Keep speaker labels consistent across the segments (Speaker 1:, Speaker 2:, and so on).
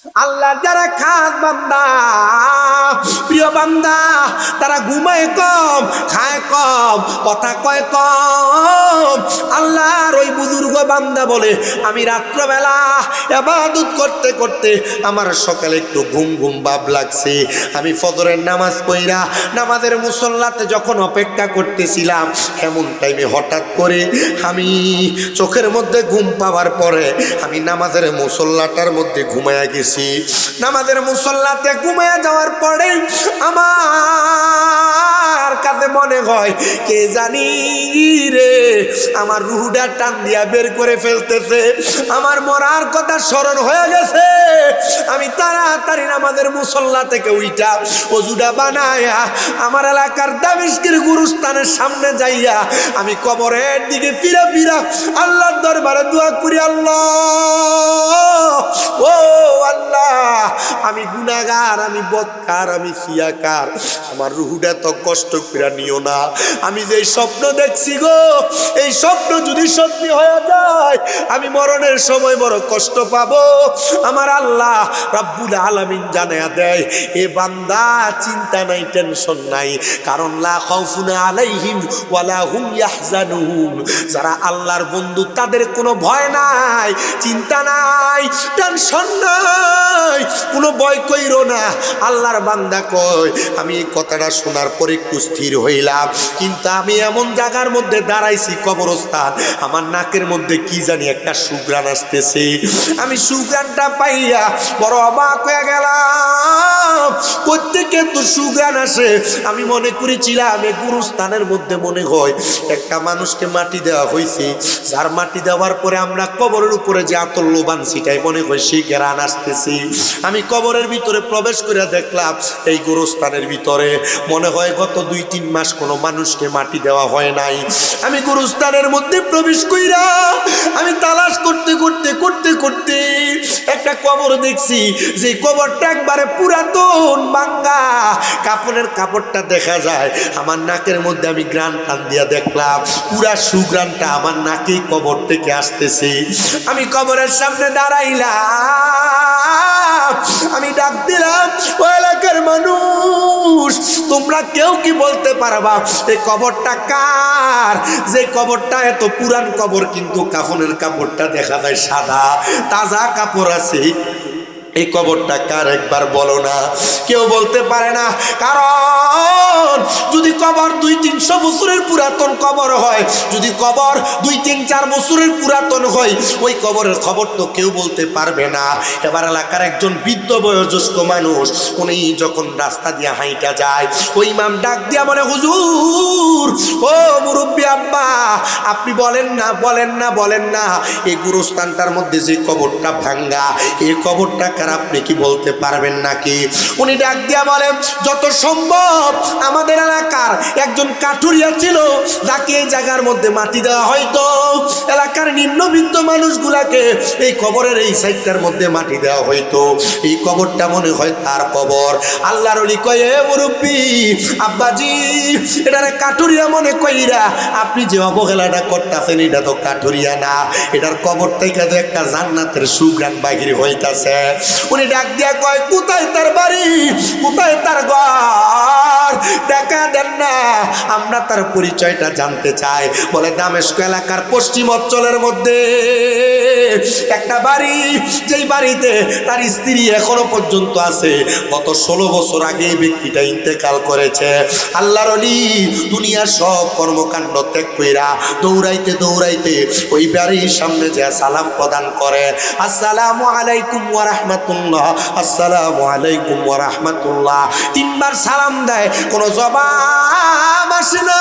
Speaker 1: আল্লাহ যারা খাস বান্দা, প্রিয় বান্দা, তারা ঘুমায় কম, খায় কম, কথা কয় কম। আল্লাহর ওই বুজুর্গ বান্দা বলে, আমি রাত্রবেলা ইবাদত করতে করতে আমার সকালে একটু ঘুম ঘুম ভাব লাগছে। আমি ফজরের নামাজ পড়া নামাজের মুসল্লাতে যখন অপেক্ষা করতেছিলাম, এমন টাইমে হঠাৎ করে আমি চোখের মধ্যে ঘুম পাওয়ার পরে আমি নামাজের মুসল্লাটার মধ্যে ঘুমায়া গেছি। নামাজের মুসল্লাতে ঘুমায়া যাওয়ার পরে আমার কাছে মনে হয় কে জানি রে আমার রুহুটা টান দিয়া বের করে ফেলতেছে। আমার মরার কথা স্মরণ হয়ে গেছে। আমি তাড়াতাড়ি নামাজের মুসল্লা থেকে উইটা ওজুটা বানায়া আমার এলাকার দামেস্কের গুরুস্থানের সামনে যাইয়া আমি কবরের দিকে ফিরা ফিরা আল্লাহর দরবারে দোয়া করি, আল্লাহ ও আল্লাহ, আমি গুনাহগার, আমি বদকার, আমি সিয়াকার, আমার রুহুটা তো কষ্ট করে নিও না। আমি যে স্বপ্ন দেখছি গো, এই স্বপ্ন যদি সত্যি হয়ে যায় আমি মরণের সময় বড় কষ্ট পাবো। আমার আল্লাহ রাব্বুল আলামিন জানায়া দেয়, এ বান্দা চিন্তা নাই, টেনশন নাই, কারণ লা খাউফুন আলাইহিম ওয়ালা হুম ইয়াহজানুন। যারা আল্লাহর বন্ধু তাদের কোনো ভয় নাই, চিন্তা নাই, টেনশন নাই, কোনো ভয় কইরো না। আল্লাহর বান্দা কয়, আমি এই কথাটা শোনার পর একটু স্থির হইলাম, কিন্তু আমি এমন জায়গার মধ্যে দাঁড়াইছি কবরস্থান, আমার নাকের মধ্যে কি জানি একটা সুঘ্রাণ আসতেছে। আমি সুঘ্রাণটা পাইয়া বড় অবাক হয়ে গেলাম, প্রত্যেকে তো সুঘ্রাণ আসে। আমি মনে করেছিলাম এই গুরুস্থানের মধ্যে মনে হয় একটা মানুষকে মাটি দেওয়া হয়েছে, যার মাটি দেওয়ার পরে আমরা কবরের উপরে যে আতর লোবান ছিটাই মনে হয় সেই ঘেরান আসতেছি। আমি কবরের ভিতরে প্রবেশ করে দেখলাম এই গুরুস্থানের ভিতরে মনে হয় গত 2-3 মাস কোনো মানুষকে মাটি দেওয়া হয় নাই। আমি গুরুস্থানের মধ্যে প্রবেশ কইরা আমি তালাশ করতে করতে করতে করতে একটা কবর দেখছি, যে কবরটা একবারে পুরাতন ভাঙ্গা, কাপড়ের কাপড়টা দেখা যায়। আমার নাকের মধ্যে আমি গ্রান টান দিয়া দেখলাম পুরা সুগ্রানটা আমার নাকেই কবর থেকে আসতেছে। আমি কবরের সামনে দাঁড়াইলাম, আমি ডাক দিলাম, ও এলাকার মানুষ, তোমরা কেউ কি বলতে পারবা এই কবরটা কার? যে কবরটা এত পুরান কবর, কিন্তু কাফনের কাপড়টা দেখা যায় সাদা, তাজা কাপড় আছে, এই কবরটা কার একবার বলো না। কেউ বলতে পারে না, কারণ যদি কবর 200-300 বছরের পুরাতন কবর হয়, যদি কবর 2-3-4 বছরের পুরাতন হয়, ওই কবরের খবর তো কেউ বলতে পারবে না। এবার এলাকার একজন বৃদ্ধ বয়োজ্যেষ্ঠ মানুষ, উনি যখন রাস্তা দিয়ে হাইটা যায়, ওই ইমাম ডাক দিয়া বলে, হুজুর, ও মুরব্বী আব্বা, আপনি বলেন না, বলেন না, বলেন না, এই গুরুস্থানটার মধ্যে যে কবরটা ভাঙ্গা, এই কবরটা কার আপনি কি বলতে পারবেন নাকি? উনি ডাক দিয়া বলেন, যত সম্ভব আমাদের এলাকার একজন কাঠুরিয়া ছিল, যাকে এই জায়গার মধ্যে মাটি দেওয়া হয়তো, এলাকার নিম্নবিত্ত মানুষগুলাকে এই কবরের এই সাইডটার মধ্যে মাটি দেওয়া হয়তো, এই কবরটা মনে হয় তার কবর। আল্লাহর ওলি কয়, এ মুরব্বি আব্বাজি, এটারে কাঠুরিয়া মনে কইরা আপনি যে অবহেলাটা করতেছেন, এটা তো কাঠুরিয়া না, এটার কবর থেকে তো একটা জান্নাতের সুঘ্রাণ বাহির হইতাছে। উনি ডাক দিয়া কয়, কোথায় তার বাড়ি, কোথায় তার ঘর, দেখা দেন না, আমরা তার পরিচয়টা জানতে চাই। বলে, দামেস্ক এলাকার পশ্চিম অঞ্চলের মধ্যে একটা বাড়ি, যেই বাড়িতে তার স্ত্রী এখনো পর্যন্ত আছে। গত 16 বছর আগে এই ব্যক্তিটা ইন্তেকাল করেছে। আল্লাহর ওলি দুনিয়ার সব কর্মকাণ্ড ত্যাগ কইরা দৌড়াইতে দৌড়াইতে ওই বাড়ির সামনে যে সালাম প্রদান করে, আসসালামু আলাইকুম ওয়া রাহমাতুল্লাহ, আসসালামু আলাইকুম ওয়া রাহমাতুল্লাহ, 3 বার সালাম দেয়, কোনো জবাব আসে না।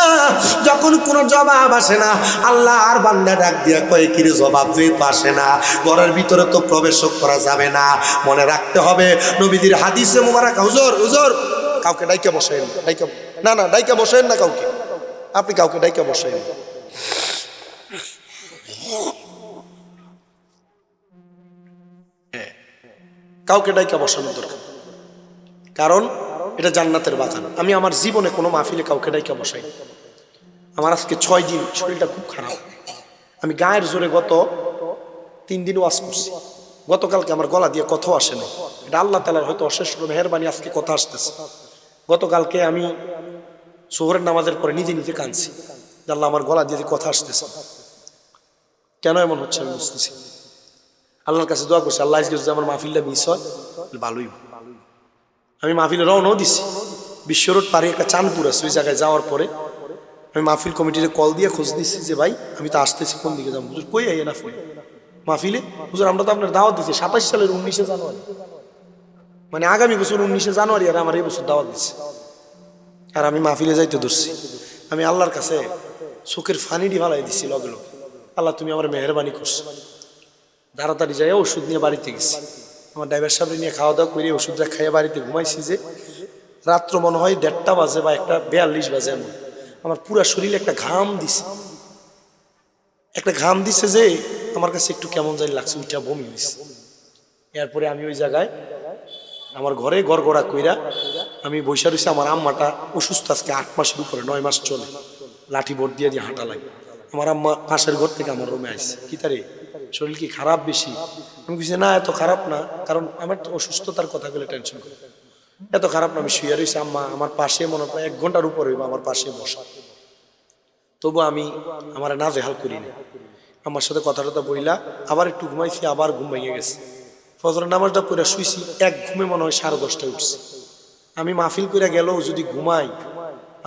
Speaker 1: যখন কোনো জবাব আসে না, আল্লাহ আর বান্দা ডাক দিয়া কয়, কিরে জবাব যেহেতু আসে না, ঘরের ভিতরে তো প্রবেশ করা যাবে না। মনে রাখতে হবে নবীজির হাদিসে মুবারক, হুজুর হুজুর কাউকে ডাইকা বসেন, ডাইকা না, না ডাইকা বসেন না, কাউকে আপনি কাউকে ডাইকা বসেন। কাউকে ডাইকা বসানোর দরকার, কারণ এটা জান্নাতের বাগান। আমি আমার জীবনে কোনো মাহফিলে কাউকে ডাইকা বসাই। আমার আজকে 6 দিন শরীরটা খুব খারাপ, আমি গায়ের জোরে গত 3 দিন ওয়াজ করছি,
Speaker 2: গতকালকে আমার গলা দিয়ে কথাও আসে না, এটা আল্লাহ তাআলার হয়তো অশেষ মেহেরবানি, আজকে কথা আসতেছে। গতকালকে আমি জোহরের নামাজের পরে নিজে নিজে কাঁদছি, আল্লাহ আমার গলা দিয়ে কথা আসতেছে, কেন এমন হচ্ছে আমি বুঝতেছি। আল্লাহর কাছে দোয়া করছি, আল্লাহ আজকে যদি আমার মাহফিলটা মিস হয় ভালোই। আমি মাহফিলে রওনাও দিছি, বিশ্ব রোড পারে একটা চাঁদপুর আছে, ওই জায়গায় যাওয়ার পরে আমি মাহফিল কমিটিতে কল দিয়ে খোঁজ দিচ্ছি যে ভাই আমি তো আসতেছি, কোন দিকে যাবো? হুজুর কই আইয়ে না ফোন মাহফিলে? হুজুর আমরা তো আপনার দাওয়াত দিচ্ছি 27 সালের 19শে জানুয়ারি, মানে আগামী বছর 19শে জানুয়ারি, আর আমার এই বছর দাওয়াত দিচ্ছে, আর আমি মাহফিলে যাইতে ধরছি। আমি আল্লাহর কাছে চোখের ফানিটি ভালাই দিচ্ছি লগে লগে, আল্লাহ তুমি আমার মেহেরবানি করছো। তাড়াতাড়ি যাই ওষুধ নিয়ে বাড়িতে গেছি, আমার ড্রাইভার সাহেব নিয়ে খাওয়া দাওয়া করে ওষুধটা খাইয়ে বাড়িতে ঘুমাইছি, যে রাত্র মনে হয় 1:30 বাজে বা 1:42 বাজে, এমন আমার পুরা শরীরে একটা ঘাম দিছে, একটা ঘাম দিছে যে আমার কাছে একটু কেমন জানি লাগছে, ওইটা বমি হয়েছে। এরপরে আমি ওই জায়গায় আমার ঘরে গড়গড়া কইরা আমি বৈশা রয়েছি। আমার আম্মাটা অসুস্থ, আজকে 8 মাসের উপরে, 9 মাস চলে, লাঠি বোর্ড দিয়ে দিয়ে হাঁটা লাগে। আমার আম্মা পাশের ঘর থেকে আমার রুমে আসছে, কি তারে শরীর কি খারাপ বেশি? আমি কিছু না, এত খারাপ না, কারণ আমার তো অসুস্থতার কথা বলে টেনশন করে, এত খারাপ না। আমি শুয়ে রয়েছি, আম্মা আমার পাশে মনে হয় 1 ঘন্টার উপরে আমার পাশে বসা, তবু আমি আমার নাজেহাল করি না। আমার সাথে কথাটা বইলা আবার একটু ঘুমাইছি, আবার ঘুম ভেঙে গেছে। ফজরের নামাজটা পড়ে শুইছি, এক ঘুমে মনে হয় 10:30টায় উঠছি। আমি মাহফিল করে গেলেও যদি ঘুমাই,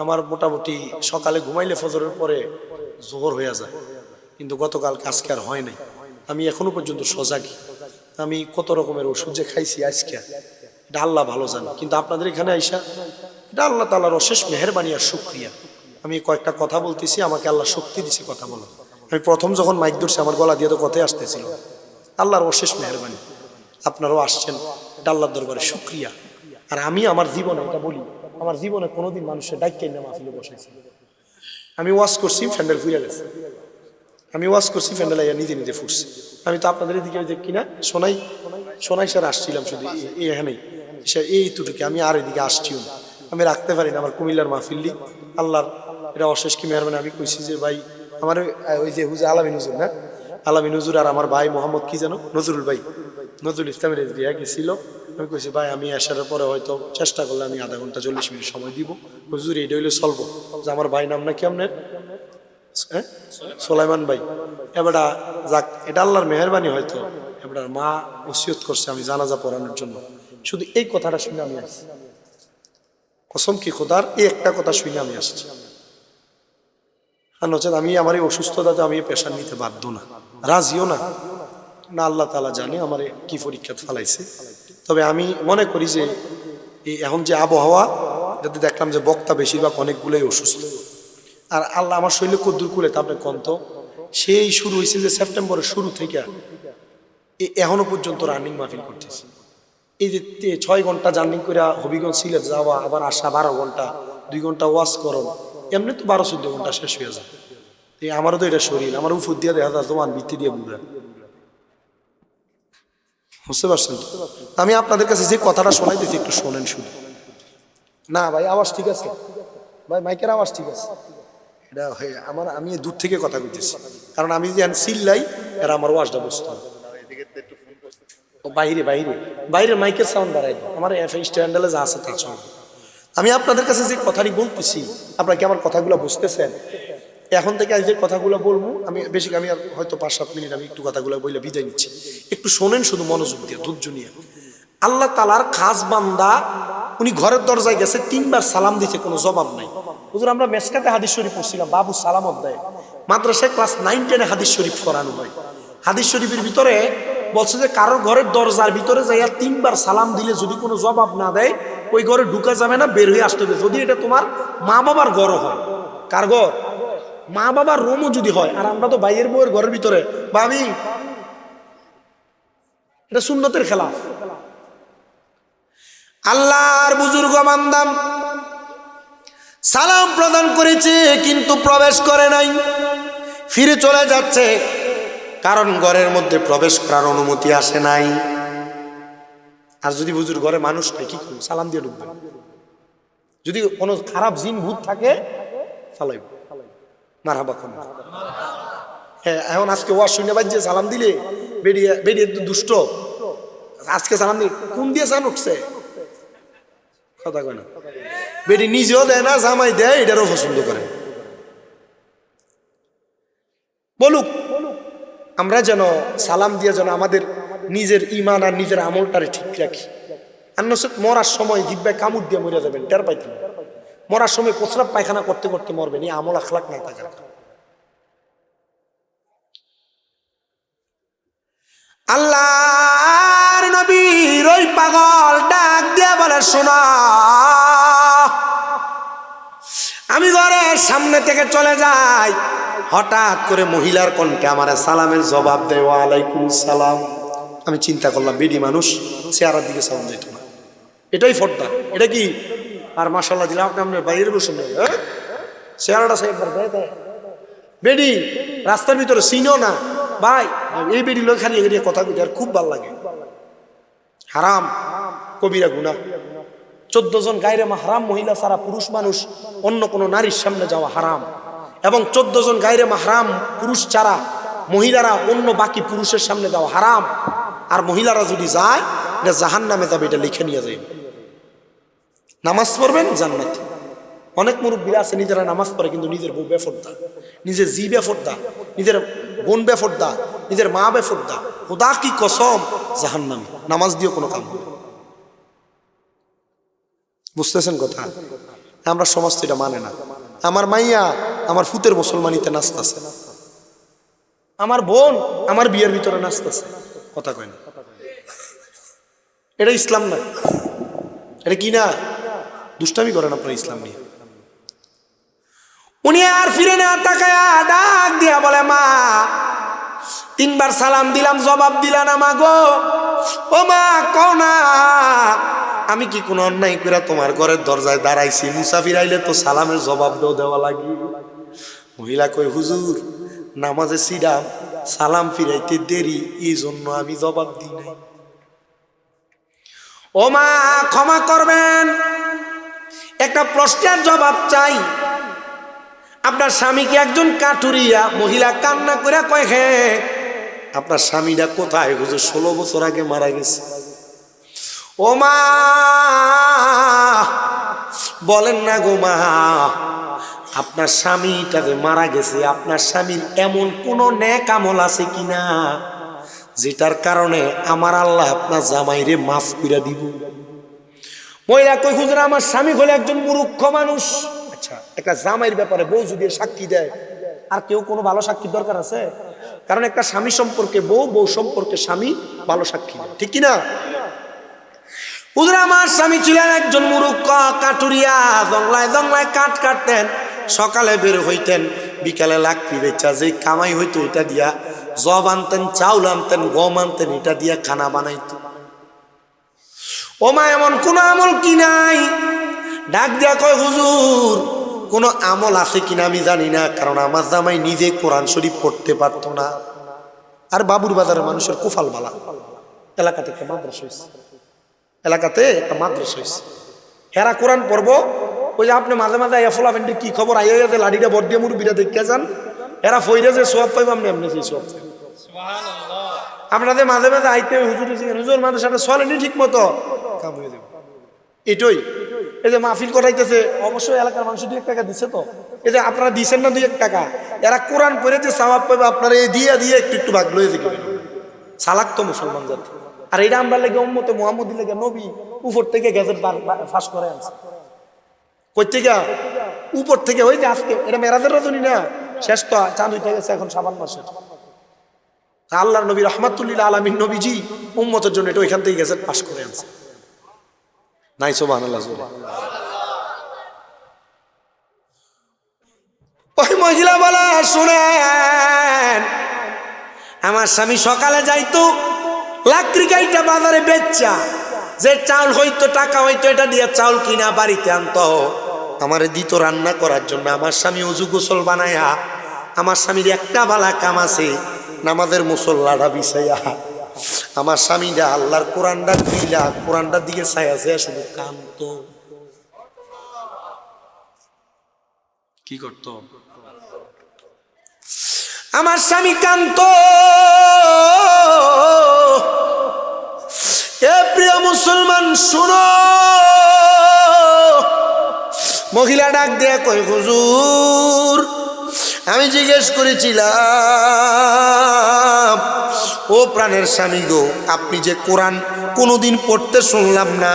Speaker 2: আমার মোটামুটি সকালে ঘুমাইলে ফজরের পরে জোহর হয়ে যায়, কিন্তু গতকাল আজকে আর হয় নাই। আমি এখনো পর্যন্ত সজাগী, আমি কত রকমের ওষুধ যে খাইছি আজকে, এটা আল্লাহ ভালো জানে। কিন্তু আপনাদের এখানে আইসা, এটা আল্লাহ তাআলার অশেষ মেহেরবানি আর শুকরিয়া। আমি কয়েকটা কথা বলতেছি, আমাকে আল্লাহ শক্তি দিছে কথা বলা। আমি প্রথম যখন মাইক ধরছি আমার গলা দিয়ে তো কথাই আসতেছিল, আল্লাহর অশেষ মেহেরবানি। আপনারাও আসছেন, এটা আল্লাহর দরবারে শুকরিয়া। আর আমি আমার জীবনে এটা বলি, আমার জীবনে কোনোদিন মানুষের ডাইকে না মাহফিলে বসেছি। আমি ওয়াজ করছি, ফ্যান্ডেল ফুয়ে গেছে, আমি ওয়াজ করছি, ফ্যান্ডেল আইয়া নিজে নিজে ফুটছে। আমি তো আপনাদের এদিকে যে কিনা সোনাই স্যার আসছিলাম শুধু এখানেই, এইটুকুকে আমি আর এদিকে আসছিও না, আমি রাখতে পারি না। আমার কুমিল্লার মাহফিল্লি আল্লাহর এটা অশেষ কি মেহরবানি। আমি কইছি যে ভাই আমার ওই যে হুজুর আলামিন হুজুর না, আলামিন হুজুর আর আমার ভাই মোহাম্মদ কি যেন নজরুল ভাই, নজরুল ইসলামের বিয়া গেছিল। আমি কইছি ভাই আমি আসার পরে হয়তো চেষ্টা করলে আমি আধা ঘন্টা 40 মিনিট সময় দিব, হুজুর এটা হইলে চলবো। যে আমার ভাই নাম নাকি আপনার সোলাইমান ভাই, এবারটা যাক, এটা আল্লাহর মেহেরবানি। হয়তো এবার মা ওসিয়ত করছে আমি জানাজা পড়ানোর জন্য, শুধু এই কথাটা শুনে আমি আসছি, কসম কি খোদার, এই একটা কথা শুনে আমি আসছি। আর নচেত আমি আমার এই অসুস্থতাতে আমি প্রেশার নিতে বাধ্য না, রাজিও না। না আল্লাহ তাআলা জানে আমার কি পরীক্ষা ফেলাইছে। তবে আমি মনে করি যে এই এখন যে আবহাওয়া, যাতে দেখলাম যে বক্তা বেশিরভাগ অনেকগুলোই অসুস্থ, আর আল্লাহ আমার শরীরে কদ্দুর কুলে তারপরে কন্ত সেই শুরু হয়েছে যে সেপ্টেম্বরের শুরু থেকে এখনো পর্যন্ত রানিং মাহফিল করতেছি। এই যে 6 ঘন্টা জার্নি করে হবিগঞ্জ সিলেট যাওয়া, আবার আসা 12 ঘন্টা, 2 ঘন্টা ওয়াশ করো, এমনি তো 12-14 ঘন্টা শেষ হয়ে যায়। আমারও তো এটা শরীর, আমার উপর দিয়ে দেখা যায় তোমার ভিত্তি দিয়ে বুড়া, বুঝতে পারছেন? আমি আপনাদের কাছে যে কথাটা শোনাই দিচ্ছি একটু শোনেন শুধু। না ভাই আওয়াজ ঠিক আছে ভাই, মাইকের আওয়াজ ঠিক আছে, এটা আমার আমি দূর থেকে কথা বলতেছি, কারণ আমি যদি চিল্লাই এরা আমার ওয়াজটা বুঝতে হবে। বাইরে বাইরে বাইরে মাইকের সাউন্ড বাড়াই আমার স্ট্যান্ডালে যা আছে তার সঙ্গে। আমি আপনাদের কাছে যে কথাটি বলতেছি, আপনারা কি আমার কথাগুলো বুঝতেছেন? এখন থেকে আজ যে কথাগুলো বলবো আমি বেশি, আমি আর হয়তো 5-7 মিনিট আমি একটু কথাগুলো বলে বিদায় নিচ্ছি, একটু শোনেন শুধু মনোযোগ দিয়ে, ধৈর্য নিয়ে। আল্লাহ তাআলার খাস বান্দা, উনি ঘরের দরজায় গেছে, 3 বার সালাম দিতে কোনো জবাব নাই। হুজুর আমরা মেসকাতে হাদিস শরীফ পড়ছিলাম, বাবু সালাম অধ্যায়, মাদ্রাসায় ক্লাস 9-10 হাদিস শরীফ পড়ানো হয়। হাদিস শরীফের ভিতরে বলছে যে কারোর ঘরের দরজার ভিতরে যাইয়া 3 বার সালাম দিলে যদি কোনো জবাব না দেয়, ওই ঘরে ঢুকা যাবে না, বের হয়ে আসতে হবে। যদি এটা তোমার মা বাবার ঘর হয়, কার ঘর? মা বাবার রুমও যদি হয়। আর আমরা তো ভাইয়ের বউয়ের ঘরের ভিতরে ভাবি, এটা সুন্নতের খেলাফ। আল্লাহর বুজুর্গ বান্দা সালাম প্রদান করেছে কিন্তু প্রবেশ করে নাই, ফিরে চলে যাচ্ছে, কারণ ঘরের মধ্যে প্রবেশ করার অনুমতি আসে নাই। আর যদি বুজুর ঘরে মানুষ নাই, কি করবো? সালাম দিয়ে ঢুকবে। যদি কোনো খারাপ জিন ভূত থাকে ফালাইব, মারহাবা কোন। হ্যাঁ এখন আজকে ওয়াজ শুনে বাজছে সালাম দিলে বেরিয়ে বেরিয়ে দুষ্ট, আজকে সালাম দিয়ে কোন দিয়ে চান উঠছে কথা কয় না বেটি নিজেও দেয় না জামাই দেয় এটারও পছন্দ করে বলুক আমরা যেন সালাম দিয়ে যেন আমাদের নিজের ইমান আর নিজের আমলটারে ঠিক রাখি আর নসেত মরার সময় জিব্বায় কামড় দিয়ে মরে যাবেন টের পাইতেন মরার সময় প্রস্রাব পায়খানা করতে করতে মরবেন এই আমল আখলাক না থাকার আল্লাহর নবীর ওই পাগল ডাক দিয়ে বলে শোনা আমি ঘরের সামনে থেকে চলে যাই হঠাৎ করে মহিলার কণ্ঠে আমার সালামের জবাব দেয় ওয়ালাইকুম সালাম আমি চিন্তা করলাম বেডি মানুষ চেহারার দিকে সালাম দিত না এটাই ফর্দা এটা কি আর মাশাআল্লাহ দিলাম আপনি আপনার বাইরের বসে নেই চেহারাটা সে একবার দেয় বেডি রাস্তার ভিতরে চিনো না ভাই এই বেডি লোক খালি এগিয়ে কথা বলি আর খুব ভালো লাগে হারাম কবিরা গুনাহ 14 জন গায়রে মাহরাম মহিলা ছাড়া পুরুষ মানুষ অন্য কোনো নারীর সামনে যাওয়া হারাম এবং 14 জন গায়রে মাহরাম পুরুষ ছাড়া মহিলারা অন্য বাকি পুরুষের সামনে যাওয়া হারাম আর মহিলারা যদি যায় এটা জাহান্নামে যাবে এটা লিখে নিয়ে যায় নামাজ পড়বেন জান্নাত অনেক মুরব্বীরা আছে নিজেরা নামাজ পড়ে কিন্তু নিজের বউ বেফরদা নিজের জি বেফরদা নিজের বোন বেফরদা নিজের মা বেফরদা খোদা কি কসম জাহান্নামে নামাজ দিয়ে কোনো কাম হবে বুঝতেছেন কথা আমরা সমাজ তো এটা মানে না আমার মাইয়া আমার ফুতের মুসলমানিতে নাচতেছে আমার বোন আমার বিয়ের ভিতরে নাচতেছে কথা কয় না এটা ইসলাম না এটা কি না দুষ্টামি করেন আপনার ইসলাম নিয়ে উনি আর ফিরে না তাকায়া ডাক দিয়া বলে মা 3 বার সালাম দিলাম জবাব দিলা না মা গো ও মা কও না আমি কি কোনো অন্যায় করে তোমার ঘরের দরজায় দাঁড়াইছি মুসাফির আইলে তো সালামের জবাব দেওয়া লাগি মহিলা কই হুজুর নামাজে ছিলাম সালাম ফিরাইতে দেরি এই জন্য আমি জবাব দিই নাই ও মা ক্ষমা করবেন একটা প্রশ্নের জবাব চাই আপনার স্বামী কি একজন কাঠুরিয়া মহিলা কান্না করে কয় হ্যাঁ আপনার স্বামীটা কোথায় হুজুর 16 বছর আগে মারা গেছে ও মা বলেন না গো মা আপনার স্বামীটা যে মারা গেছে আপনার স্বামীর এমন কোন নেক আমল আছে কিনা যেটার কারণে আমার আল্লাহ আপনার জামাইরে মাফ করে দিব মহিলা কই হুজুর আমার স্বামী হলো একজন মূর্খ মানুষ আচ্ছা একটা জামাইয়ের ব্যাপারে বউ যদি সাক্ষী দেয় আর কেউ কোনো ভালো সাক্ষীর দরকার আছে কারণ একটা স্বামী সম্পর্কে বউ বউ সম্পর্কে স্বামী ভালো সাক্ষী দেয় ঠিক কিনা হুজুর আমার স্বামী ছিলেন একজন মূর্খ কাঠুরিয়া জংলায় জংলায় কাঠ কাটতেন সকালে বের হইতেন বিকালে লাকড়ি বেচা যে কামাই হইতো এটা দিয়া জব আনতেন চাউল আনতেন গম আনতেন এটা দিয়া খানা বানাইতো ও মা এমন কোন আমল কি নাই ডাক দিয়া কয় হুজুর কোন আমল আছে কিনা আমি জানি না কারণ আমার জামাই নিজে কোরআন শরীফ পড়তে পারতো না আর বাবুর বাজারের মানুষের কুফাল বালা এলাকাতে একটা মাদ্রাসা হয়েছে এলাকাতে একটা মাদ্রাসা হয়েছে হেরা কোরআন পড়বো ওই যে আপনি মাঝে মাঝে আইয়া ফোলা ফেন্ডি কি খবর আইয়া যে লাঠিটা বর দিয়ে মুরব্বিরা দেখতে যান এরা ফইরে যে সব পাইব আপনি এমনি সেই সব আপনাদের মাঝে মাঝে আইতে হুজুর মাদ্রাসাটা চলেনি ঠিক মতো কাম হয়ে যাবে এটাই এই যে মাহফিল করাইতেছে অবশ্যই এলাকার মানুষ 2-1 টাকা দিছে তো এই যে আপনারা দিচ্ছেন না 2-1 টাকা এরা কোরআন পড়ে যে সওয়াব পাইবে আপনারা এই দিয়ে দিয়ে একটু একটু ভাগ লয়ে যাবে চালাক তো মুসলমান জাতি আর এটা আমরা লেগে উম্মতে মুহাম্মদী লেগে নবী উপর থেকে গ্যাজেট ফাঁস করে আনছে কই থেকে উপর থেকে ওই যে আজকে এটা মেরাজের রজনী না শেষ তো চাঁদ হইতে গেছে এখন শাবান মাসের আল্লাহর নবী রাহমাতুল্লিল আলামিন নবীজি উম্মতের জন্য এটা ওইখান থেকে গ্যাজেট পাস করে আনছে নাই সুবহানাল্লাহ ওই মহিলা বলে শুনেন আমার স্বামী সকালে যাইতো লাকড়ি কাইটা বাজারে বেচা যে চাউল হইতো টাকা হইতো এটা দিয়ে চাউল কিনা বাড়িতে আনতো আমারে দিত রান্না করার জন্য আমার স্বামী উজু গোসল বানায়া আমার স্বামীর একটা বালা কাম আছে নামাজের মুসল্লাটা বিছাইয়া আমার স্বামীরা আল্লাহর কোরআনটা দিলা কোরআনটার দিকে ছায়া আছে শুধু কান্ত কি করত আমার স্বামী কান্ত
Speaker 1: এ প্রিয় মুসলমান শুনো, মহিলা ডাক দেয়া কই, হুজুর আমি জিজ্ঞেস করেছিলাম, ও প্রাণের স্বামী গো, আপনি যে কোরআন কোনোদিন পড়তে শুনলাম না,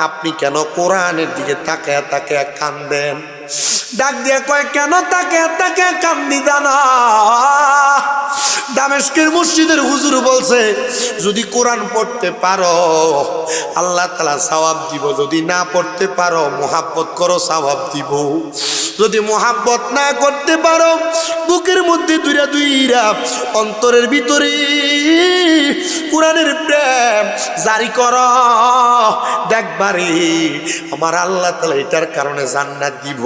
Speaker 1: আপনি কেন কোরআনের দিকে তাকায় তাকায় কান্দেন? ডাক দিয়ে কয়, কেন তাকায় তাকায় কান্দি জানা? দামেস্কের মসজিদের হুজুর বলছে, যদি কোরআন পড়তে পারো আল্লাহ তাআলা সওয়াব দিব, যদি না পড়তে পারো মুহাব্বত করো সওয়াব দিব, যদি মুহাব্বত না করতে পারো বুকের মধ্যে দুইরা দুইরা অন্তরের ভিতরে কোরআনের প্রেম জারি করো, দেখবারে আমার আল্লাহ তাআলা এটার কারণে জান্নাত দিব।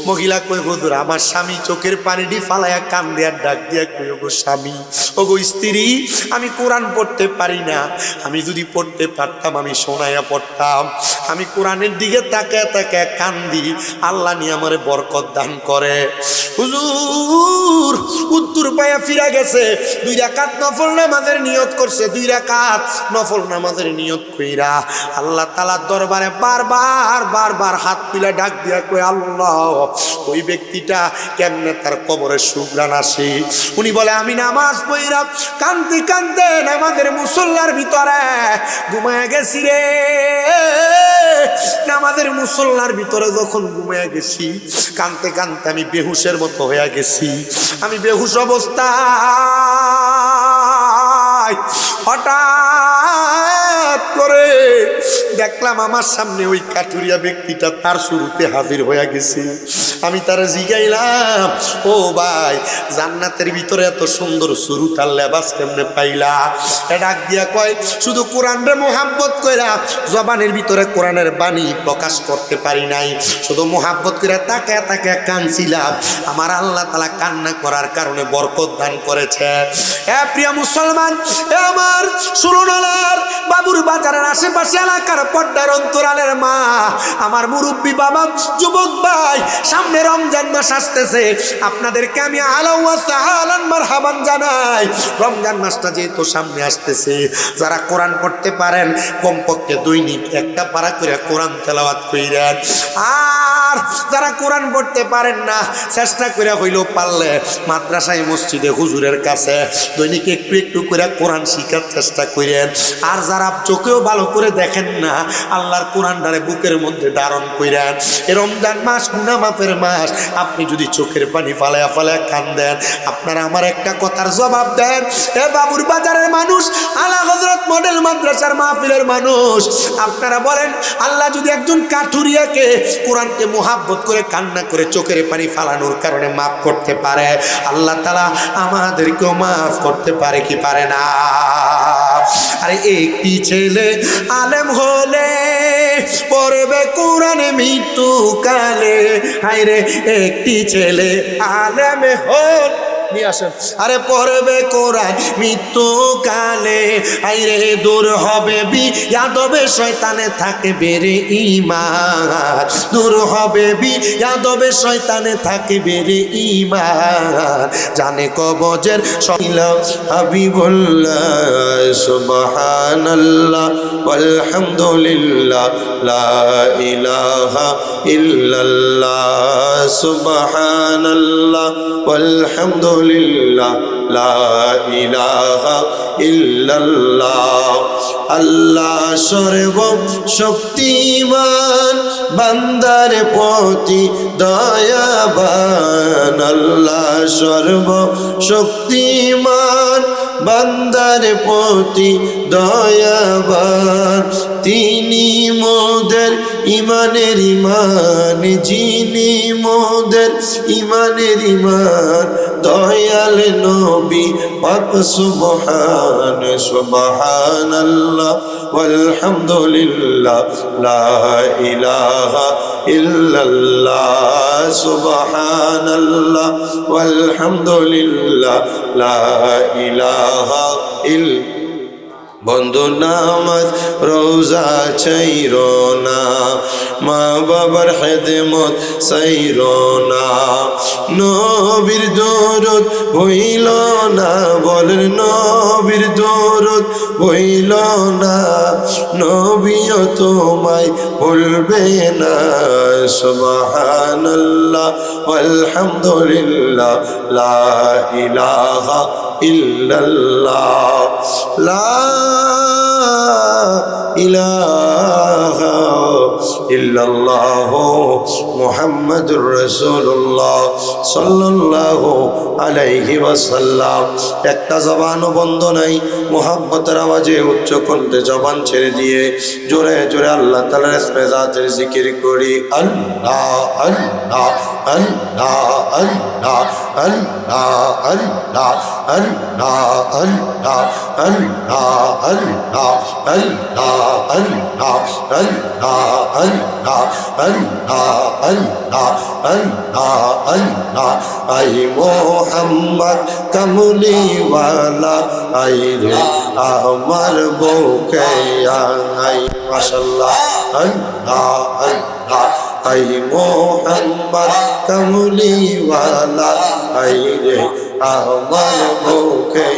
Speaker 1: মহিলা কই, হুজুর আমার স্বামী চোখের পানি দি ফালায়া কান্দে আর ডাক দিয়া কই, ওগো স্বামী, ওগো স্ত্রী, আমি কোরআন পড়তে পারি না, আমি যদি পড়তে পারতাম আমি শোনায়া পড়তাম, আমি কোরআনের দিকে তাকায় তাকায় কান্দি, আল্লাহ নিয়ে আমার বরকত দান করে। হুজুর উত্তর পায়া ফিরা গেছে, 2 রাকাত নফল নামাজের নিয়ত করছে, 2 রাকাত নফল নামাজের নিয়ত কইরা আল্লাহ তাআলার দরবারে বারবার বারবার হাত তুলে ডাক দিয়া কই, আল্লাহ ওই ব্যক্তিটা কেমনে তার কবরে সুগ্রাণ আসে? উনি বলে, আমি নামাজ পড়া কাঁদতে কাঁদতে নামাজের মুসল্লার ভিতরে ঘুমায় গেছি রে, নামাজের মুসল্লার ভিতরে যখন ঘুমায় গেছি কাঁদতে কাঁদতে আমি বেহুশের মতো হয়ে গেছি। আমি বেহুশ অবস্থায় হঠাৎ করে দেখলাম আমার সামনে ওই কাঠুরিয়া ব্যক্তিটা তার শুরুতে হাজির হয়ে গেছে। আমি তারা জিগাইলাম, ও ভাই জান্নাতের ভিতরে এত সুন্দর শুরু তার লেবাস কেমনে পাইলা? ডাক দিয়া কয়, শুধু কোরআনরে মোহাব্বত কইরা জবানের ভিতরে কোরআনের বাণী প্রকাশ করতে পারি নাই, শুধু মোহাব্বত কইরা তাকায় তাকায় কাঁদছিলাম, আমার আল্লাহ তাআলা কান্না করার কারণে বরকত দান করেছে। এ প্রিয় মুসলমান, এ আমার সুরনালার বাবুর বাজারের আশেপাশে এলাকার পর্দার অন্তরালের মা, আমার মুরব্বী বাবা, যুবক ভাই, সামনে রমজান মাস আসতেছে, আপনাদেরকে আমি আহলান ওয়া সাহলান মারহাবান জানাই। রমজান মাসটা যেহেতু সামনে আসতেছে, যারা কোরআন পড়তে পারেন কমপক্ষে দৈনিক 1 পারা করে কোরআন তেলাওয়াত কইরেন, আর যারা কোরআন পড়তে পারেন না চেষ্টা করে হইলেও পারলে মাদ্রাসায় মসজিদে হুজুরের কাছে দৈনিক একটু একটু করে কোরআন শিখার চেষ্টা করেন। আর যারা চোখেও ভালো করে দেখেন না আল্লাহর কোরআনটারে বুকের মধ্যে ধারণ কইরেন। এই রমজান মাস গুনাহ মাফের মাস, আপনি যদি চোখের পানি ফালায়া ফালায়া কান্দেন, আপনারা আমার একটা কথার জবাব দেন। এ বাবুর বাজারের মানুষ, আলা হযরত মডেল মাদ্রাসার মাহফিলের মানুষ, আপনারা বলেন, আল্লাহ যদি একজন কাঠুরিয়াকে কোরআনকে মুহাব্বত করে কান্না করে চোখের পানি ফালানোর কারণে মাফ করতে পারে, আল্লাহ তাআলা আমাদেরকেও মাফ করতে পারে কি পারে না? আরে একটি ছেলে আলেম হলে পড়বে কোরআন মৃত্যুকালে, হায়রে একটি ছেলে আলেম হল, নিয়ে আসেন, আরে পড়বে কোরআন মৃত্যুকালে, আইরে দূর হবে বিয়াদবে শয়তানে থাকবে রে ঈমান, দূর হবে বিয়াদবে শয়তানে থাকবে রে ঈমান, জানে কবজের শৈলা হাবিবুল্লাহ সুবহানাল্লাহ ওয়ালহামদুলিল্লাহ লা ইলাহা ইল্লাল্লাহ সুবহানাল্লাহ ওয়ালহামদুলিল্লাহ লা ইলাহা ইল্লাল্লাহ। আল্লাহ সর্ব শক্তিমান, বান্দার প্রতি দয়াবান, আল্লাহ সর্ব শক্তিমান, বান্দার প্রতি দয়াবান, তিনি মোদের ইমানের ইমান, যিনি মোদের ইমানের ইমান, দয়াল নবী পাক সুবহান সুবহানাল্লাহ ওয়ালহামদুলিল্লাহ লা ইলাহা ইল্লাল্লাহ সুবহানাল্লাহ ওয়ালহামদুলিল্লাহ লা ইলাহা ইল্লাল্লাহ। বন্ধু নামাজ রোজা ছাইরো না, মা বাবার খেদমত ছাইরো না, নবীর দরুদ হইল না, বলেন নবীর দরুদ হইল না, নবীও তোমায় ভুলবে না। সুবহানাল্লাহ আলহামদুলিল্লাহ লা ইলাহা ইল্লাল্লাহ লা ইলাহা ইল্লাল্লাহ মুহাম্মাদুর রাসূলুল্লাহ সাল্লাল্লাহু আলাইহি ওয়াসাল্লাম। একটা জবানও বন্ধ নাই, মুহাব্বতের আওয়াজে উচ্চ কণ্ঠে জবান ছেড়ে দিয়ে জোরে জোরে আল্লাহ তাআলার ইসমে জাতের জিকির করি। আল্লাহ আল্লাহ আল্লাহ আল্লাহ আল্লাহ আল্লাহ আল্লাহ আল্লাহ আল্লাহ আল্লাহ আল্লাহ আল্লাহ আল্লাহ আল্লাহ আল্লাহ আল্লাহ আল্লাহ আল্লাহ আই মোহাম্মদ কামলিওয়ালা আই রে আমার বুকে আই মাশাআল্লাহ আল্লাহ আল্লাহ আই মোহাম্মদ কামলিওয়ালা আই রে আমার বুকে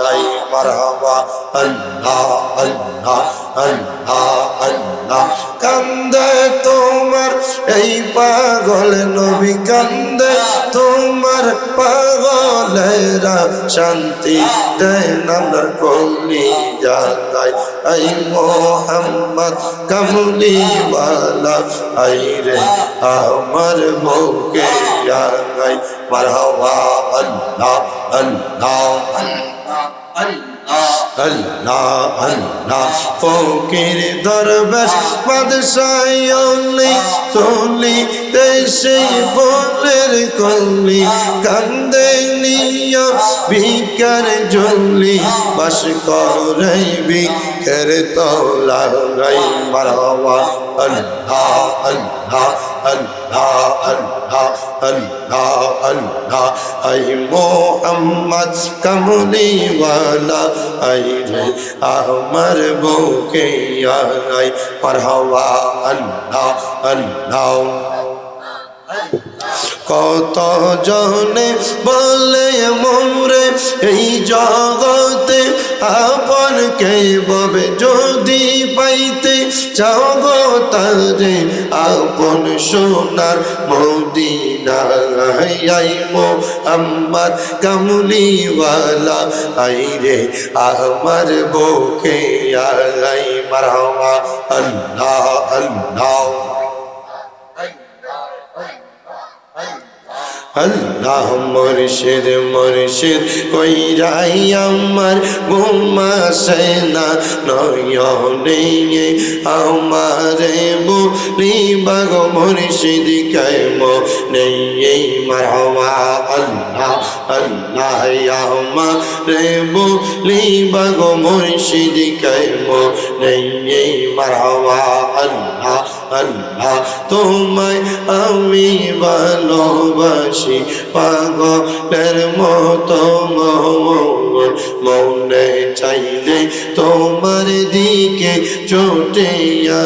Speaker 1: আই মারহাবা আল্লাহ আল্লাহ আল্লাহ আল্লাহ। কান্দে তোমার এই পাগল নবী, কান্দে তোমার পাগলেরা, শান্তি দেন আমার কলি জানাই আই মোহাম্মদ কামলিওয়ালা আই রে আমার বুকে আই মারহাবা আল্লাহ আল্লাহ আল্লাহ আল্লাহ। ফকির দরবেশ বাদশাহলি কলি দেশে ফুলের কলি, কান্দে নিয়া ভিকার ঝুলি, বাস করে ভিকার তলায় মারহাবা আল্লাহ আল্লাহ আল্লাহ আল্লাহ আল্লাহ আল্লাহ আই মোহাম্মদ কামলিওয়ালা আই রে আমার বুকে আই মারহাবা আল্লাহ আল্লাহ। কত জনে বলে মোরে এই জগতে আপন কে ববে, যদি পাইতে চাও গো তারে আপন সোনার মদিনায় আই মোহাম্মদ কামলিওয়ালা আই রে আমার বুকে আই মারহাবা আল্লাহ আল্লাহ আল্লাহ। মুর্শিদ মুর্শিদ কইরাই আমার ঘুমাসে না নয়নে, আমারে বলিবা গো মুর্শিদ কেমো নেই মারহাবা আল্লাহ আল্লাহ। আমারে বলিবা গো মুর্শিদ কেমো নেই মারহাবা আল্লাহ আল্লাহ। তোমায় আমি ভালোবাসি পাগলের মতো মনে চাইলে তোমার দিকে ছোটে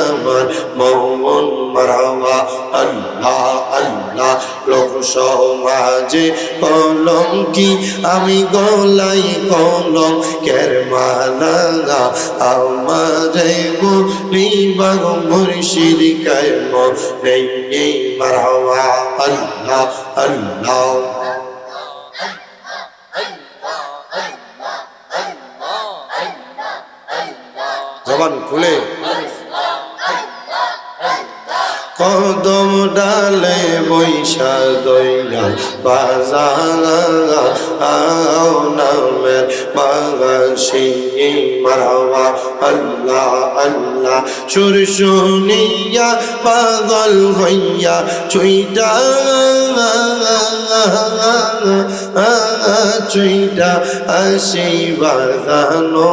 Speaker 1: আমার মন মারহাবা আল্লাহ আল্লাহ। লোক সমাজে কলঙ্কি আমি গলাই কলঙ্কের মালা, আমারে বলিবা গো মুর্শিদ কেমো নেই মারহাবা আল্লাহ আল্লাহ। জবান খুলে কদম ডালে বৈশা দইয়া বাজাও নামের বাগাসি মারহাবা আল্লাহ আল্লাহ। সুর শুনিয়া পাগল হইয়া চুইটা চুইটা আসি বাজানো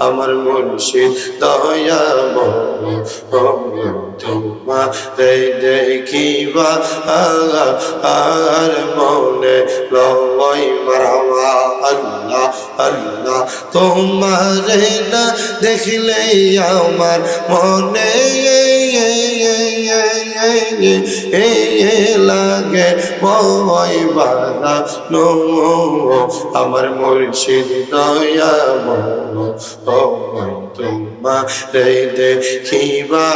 Speaker 1: আমার মুর্শিদ দয়া তোমারে দেখিবা আর মনে লয় মারহাবা আল্লাহ আল্লাহ। তোমারে না দেখলে আমার মনে লাগে ভয় বাঁধানো আমার মুর্শিদ দয়া বলো তোমারে দেখিবা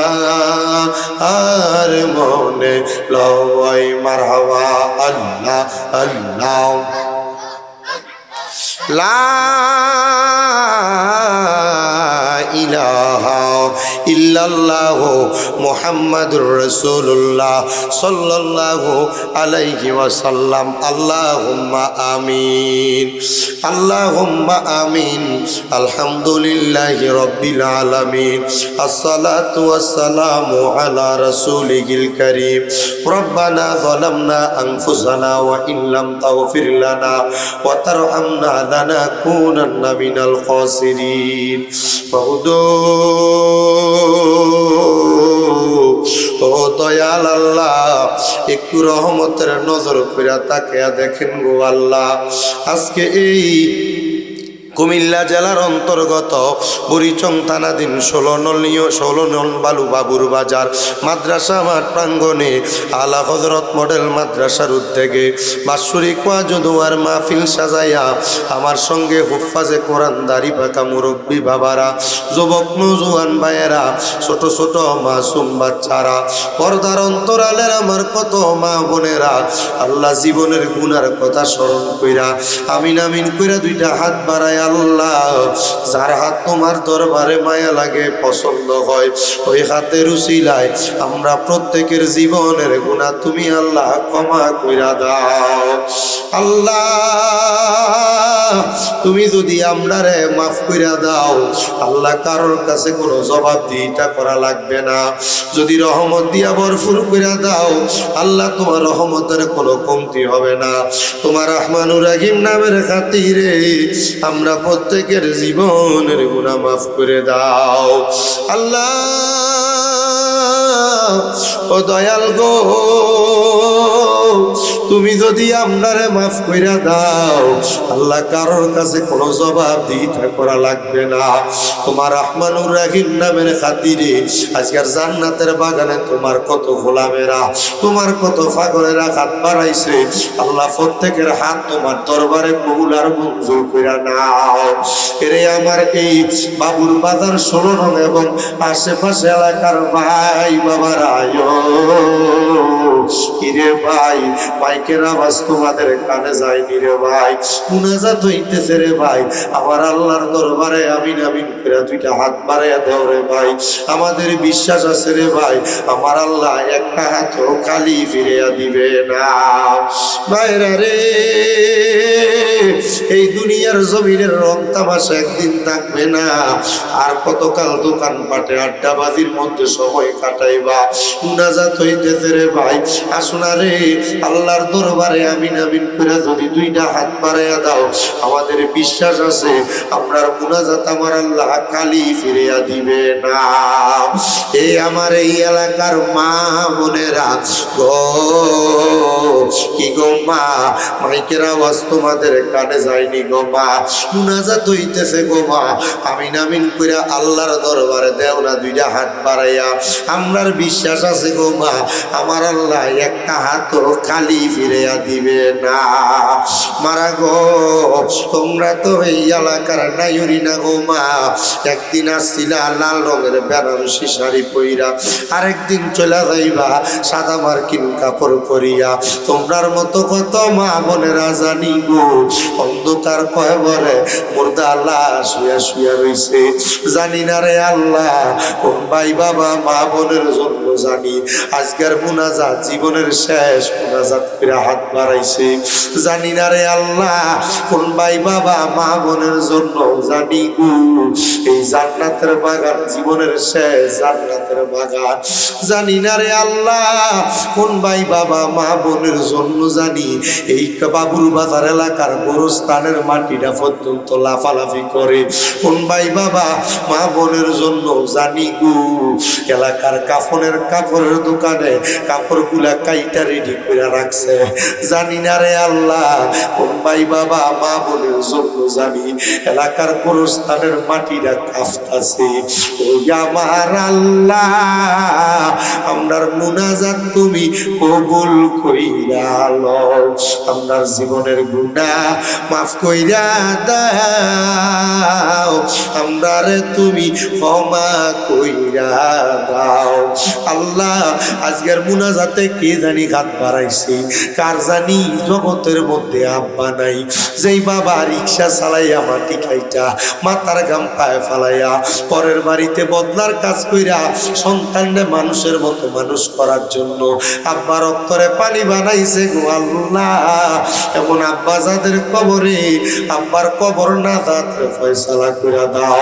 Speaker 1: আর মনে লয় মারহাবা আল্লাহ আল্লাহ লা ইলাহা ইল্লাল্লাহু মুহাম্মাদুর রাসূলুল্লাহ সাল্লাল্লাহু আলাইহি ওয়াসাল্লাম আল্লাহুম্মা আমিন আল্লাহুম্মা আমিন আলহামদুলিল্লাহি রাব্বিল আলামিন আসসালাতু ওয়াসসালামু আলা রাসূলিল কারীম রব্বানা যালামনা আনফুসানা ওয়া ইন লাম তাগফির লানা ওয়া তারহামনা লানাকুনান্না মিনাল খাসিরিন ও দয়াল আল্লাহ একটু রহমতের নজর কইরা তাকিয়া দেখেন গো আল্লাহ আজকে এই কুমিল্লা জেলার অন্তর্গত বুড়িচং থানাধীন 16 নং বালু বাবুর বাজার মাদ্রাসা মাঠ প্রাঙ্গণে আলা হযরত মডেল মাদ্রাসার উদ্যোগে বাৎসরিক ওয়াজ ও দোয়ার মাহফিল সাজাইয়া আমার সঙ্গে হুফাজে কোরআন দাড়ি পাকা মুরব্বী বাবারা যুবক নওজোয়ান ভাইয়েরা ছোট ছোট মাসুম বাচ্চারা পর্দার অন্তরালের আমার কত মা বোনেরা আল্লাহ জীবনের গুনার কথা স্মরণ কইরা আমিন আমিন কইরা দুইটা হাত বাড়ায় আল্লাহ যার হাত তোমার দরবারে মায়া লাগে পছন্দ হয় ওই হাতের উসিলায় আমরা প্রত্যেকের জীবনের গুনাহ তুমি আল্লাহ ক্ষমা কইরা দাও আল্লাহ তুমি যদি আমরারে মাফ কইরা দাও আল্লাহ কারোর কাছে কোনো জবাবদিহিতা করা লাগবে না যদি রহমত দিয়া ভরপুর কইরা দাও আল্লাহ তোমার রহমতের কোনো কমতি হবে না তোমার রহমানুর রহিম নামের খাতিরে আমরা প্রত্যেকের জীবনের গুনাহ মাফ করে দাও আল্লাহ ও দয়াল গো তুমি যদি আমরারে মাফ কইরা দাও আল্লাহ কারোর কাছে কোনো জবাবদিহিতা করা লাগবে না তোমার রহমানুর রহিম নামের খাতিরে আজকের জান্নাতের বাগানে তোমার কত গোলামেরা তোমার কত পাগলেরা হাত বাড়াইছে আল্লাহ প্রত্যেকের হাত তোমার দরবারে কবুল আর মঞ্জুর কইরা নাও এরে আমার এই বাবুর বাজার 16 নং এবং আশেপাশে এলাকার ভাই বাবারা কিরে ভাই মাইকের আওয়াজ তোমাদের কানে যায়নি রে ভাই মুনাজাত হইতেছে রে ভাই আমার আল্লাহর দরবারে আমিন আমিন করে দুইটা হাত বাড়াইয়া দাও রে ভাই আমাদের বিশ্বাস আছে রে ভাই আমার আল্লাহ একটা হাতও খালি ফিরিয়া দিবে না ভাইরা রে এই দুনিয়ার জমিনের রং তামাশা একদিন থাকবে না আর কতকাল দোকান পাটে আড্ডাবাজির মধ্যে সময় কাটাইবা মুনাজাত হইতেছে রে ভাই আসুন রে আল্লাহর দরবারে আমিন আমিন করে যদি দুইটা হাত বাড়াইয়া দাও আমাদের বিশ্বাস আছে আমরার মুনাজাত আমার আল্লাহ খালি ফিরিয়া দিবে না এই আমার এই এলাকার মা বোনেরা গো কি গো মা মাইকের আওয়াজ তোমাদের কানে যায়নি গো মা মুনাজাত হইতেছে গো মা আমিন আমিন কইরা আল্লাহর দরবারে দেও না দুইটা হাত বাড়াইয়া আমরার বিশ্বাস আছে গো মা আমার আল্লাহ একটা হাতও খালি ফিরিয়া দিবে না মারা গো তোমরা তো এই এলাকার নাইরি না গো মা একদিন আসছিলা লাল রঙের বেনারসি শাড়ি পইরা আরেকদিন চলে যাইবা সাদা মার্কিন কাপড় পরিয়া তোমরার মতো কত মা বোনেরা জানি গো অন্ধকার কয়বরে মুর্দা আল্লাহ শুয়া শুয়া রইছে জানি না রে আল্লাহ কোন ভাই বাবা মা বোনের জন্য জানি আজকের মুনাজাত জীবনের শেষ মুনাজাত করে হাত বাড়াইছে জানি না রে আল্লাহ কোন ভাই বাবা মা বোনের জন্য জানি গো এই জান্নাতের বাগান জীবনের শেষ জান্নাতের বাগান জানি না রে আল্লাহ কোন ভাই বাবা মা বোনের জন্য জানি এই বাবুর বাজার এলাকার গোরস্থানের মাটিটা পর্যন্ত লাফালাফি করে কোন ভাই বাবা মা বোনের জন্য জানি গো এলাকার কাফনের কাপড়ের দোকানে কাপড়গুলা কাইটা রেডি করে রাখছে আছে জানি না রে আল্লাহ, কোন ভাই বাবা মা বোনের জন্য জানি এলাকার গোরস্থানের মাটিটা কাঁপতাছে। ও আমার আল্লাহ, আমরার মুনাজাত তুমি কবুল কইরা লও, আমরার জীবনের গুনাহ মাফ কইরা দাও, আমরারে তুমি ক্ষমা কইরা দাও। আল্লাহ, আজকের মুনাজাতে কে জানি হাত বাড়াইছে, কার জানি জগতের মধ্যে আব্বা নাই, যেই বাবা রিক্সা চালাইয়া মাটি খাইটা মাথার গাম পায়ে ফালাইয়া পরের বাড়িতে বদলার কাজ কইরা সন্তানরে মানুষের মতো মানুষ করার জন্য আব্বার অন্তরে পানি বানাইছে গো আল্লাহ, এমন আব্বা যাদের কবরে আব্বার কবর না যাত্রে ফয়সালা কইরা দাও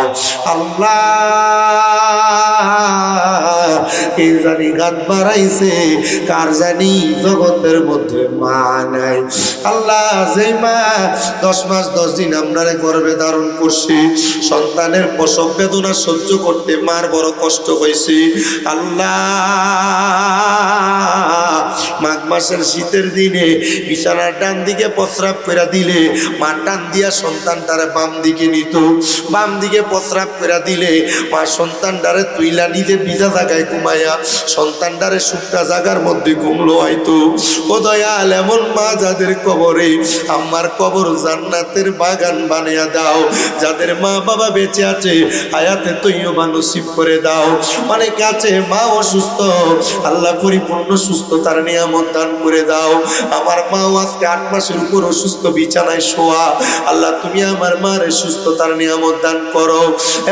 Speaker 1: আল্লাহ। কে জানি গাত বাড়াইছে, কার জানি জগতের মধ্যে মা নাই। আল্লাহ, যেই মা 10 মাস 10 দিন আমরারে গর্ভে ধারণ করছে, সন্তানের প্রসব বেদনা সহ্য করতে মার বড় কষ্ট হয়েছে আল্লাহ, মাঘ মাসের শীতের দিনে বিছানার ডান দিকে প্রস্রাব করে দিলে মা টান দিয়া সন্তানটারে বাম দিকে নিত, বাম দিকে প্রস্রাব করে দিলে মা সন্তানটারে তুইলা নিজে ভিজা জায়গায় ঘুমাইয়া সন্তানটারে শুকনা জায়গার মধ্যে ঘুমলো হয়তো। ও দয়াল, এমন মা যাদের কবরে আমার কবর জান্নাতের বাগান বানিয়ে দাও, যাদের মা বাবা বেঁচে আছে হায়াতে তৈয়বা নসিব করে দাও। অনেক আছে মা অসুস্থ, আল্লাহ পরিপূর্ণ সুস্থতার নিয়ামত দান করে দাও। আমার মাও আজকে 8 মাসের উপর অসুস্থ, বিছানায় শোয়া, আল্লাহ তুমি আমার মায়ের সুস্থতার নিয়ামত দান করো।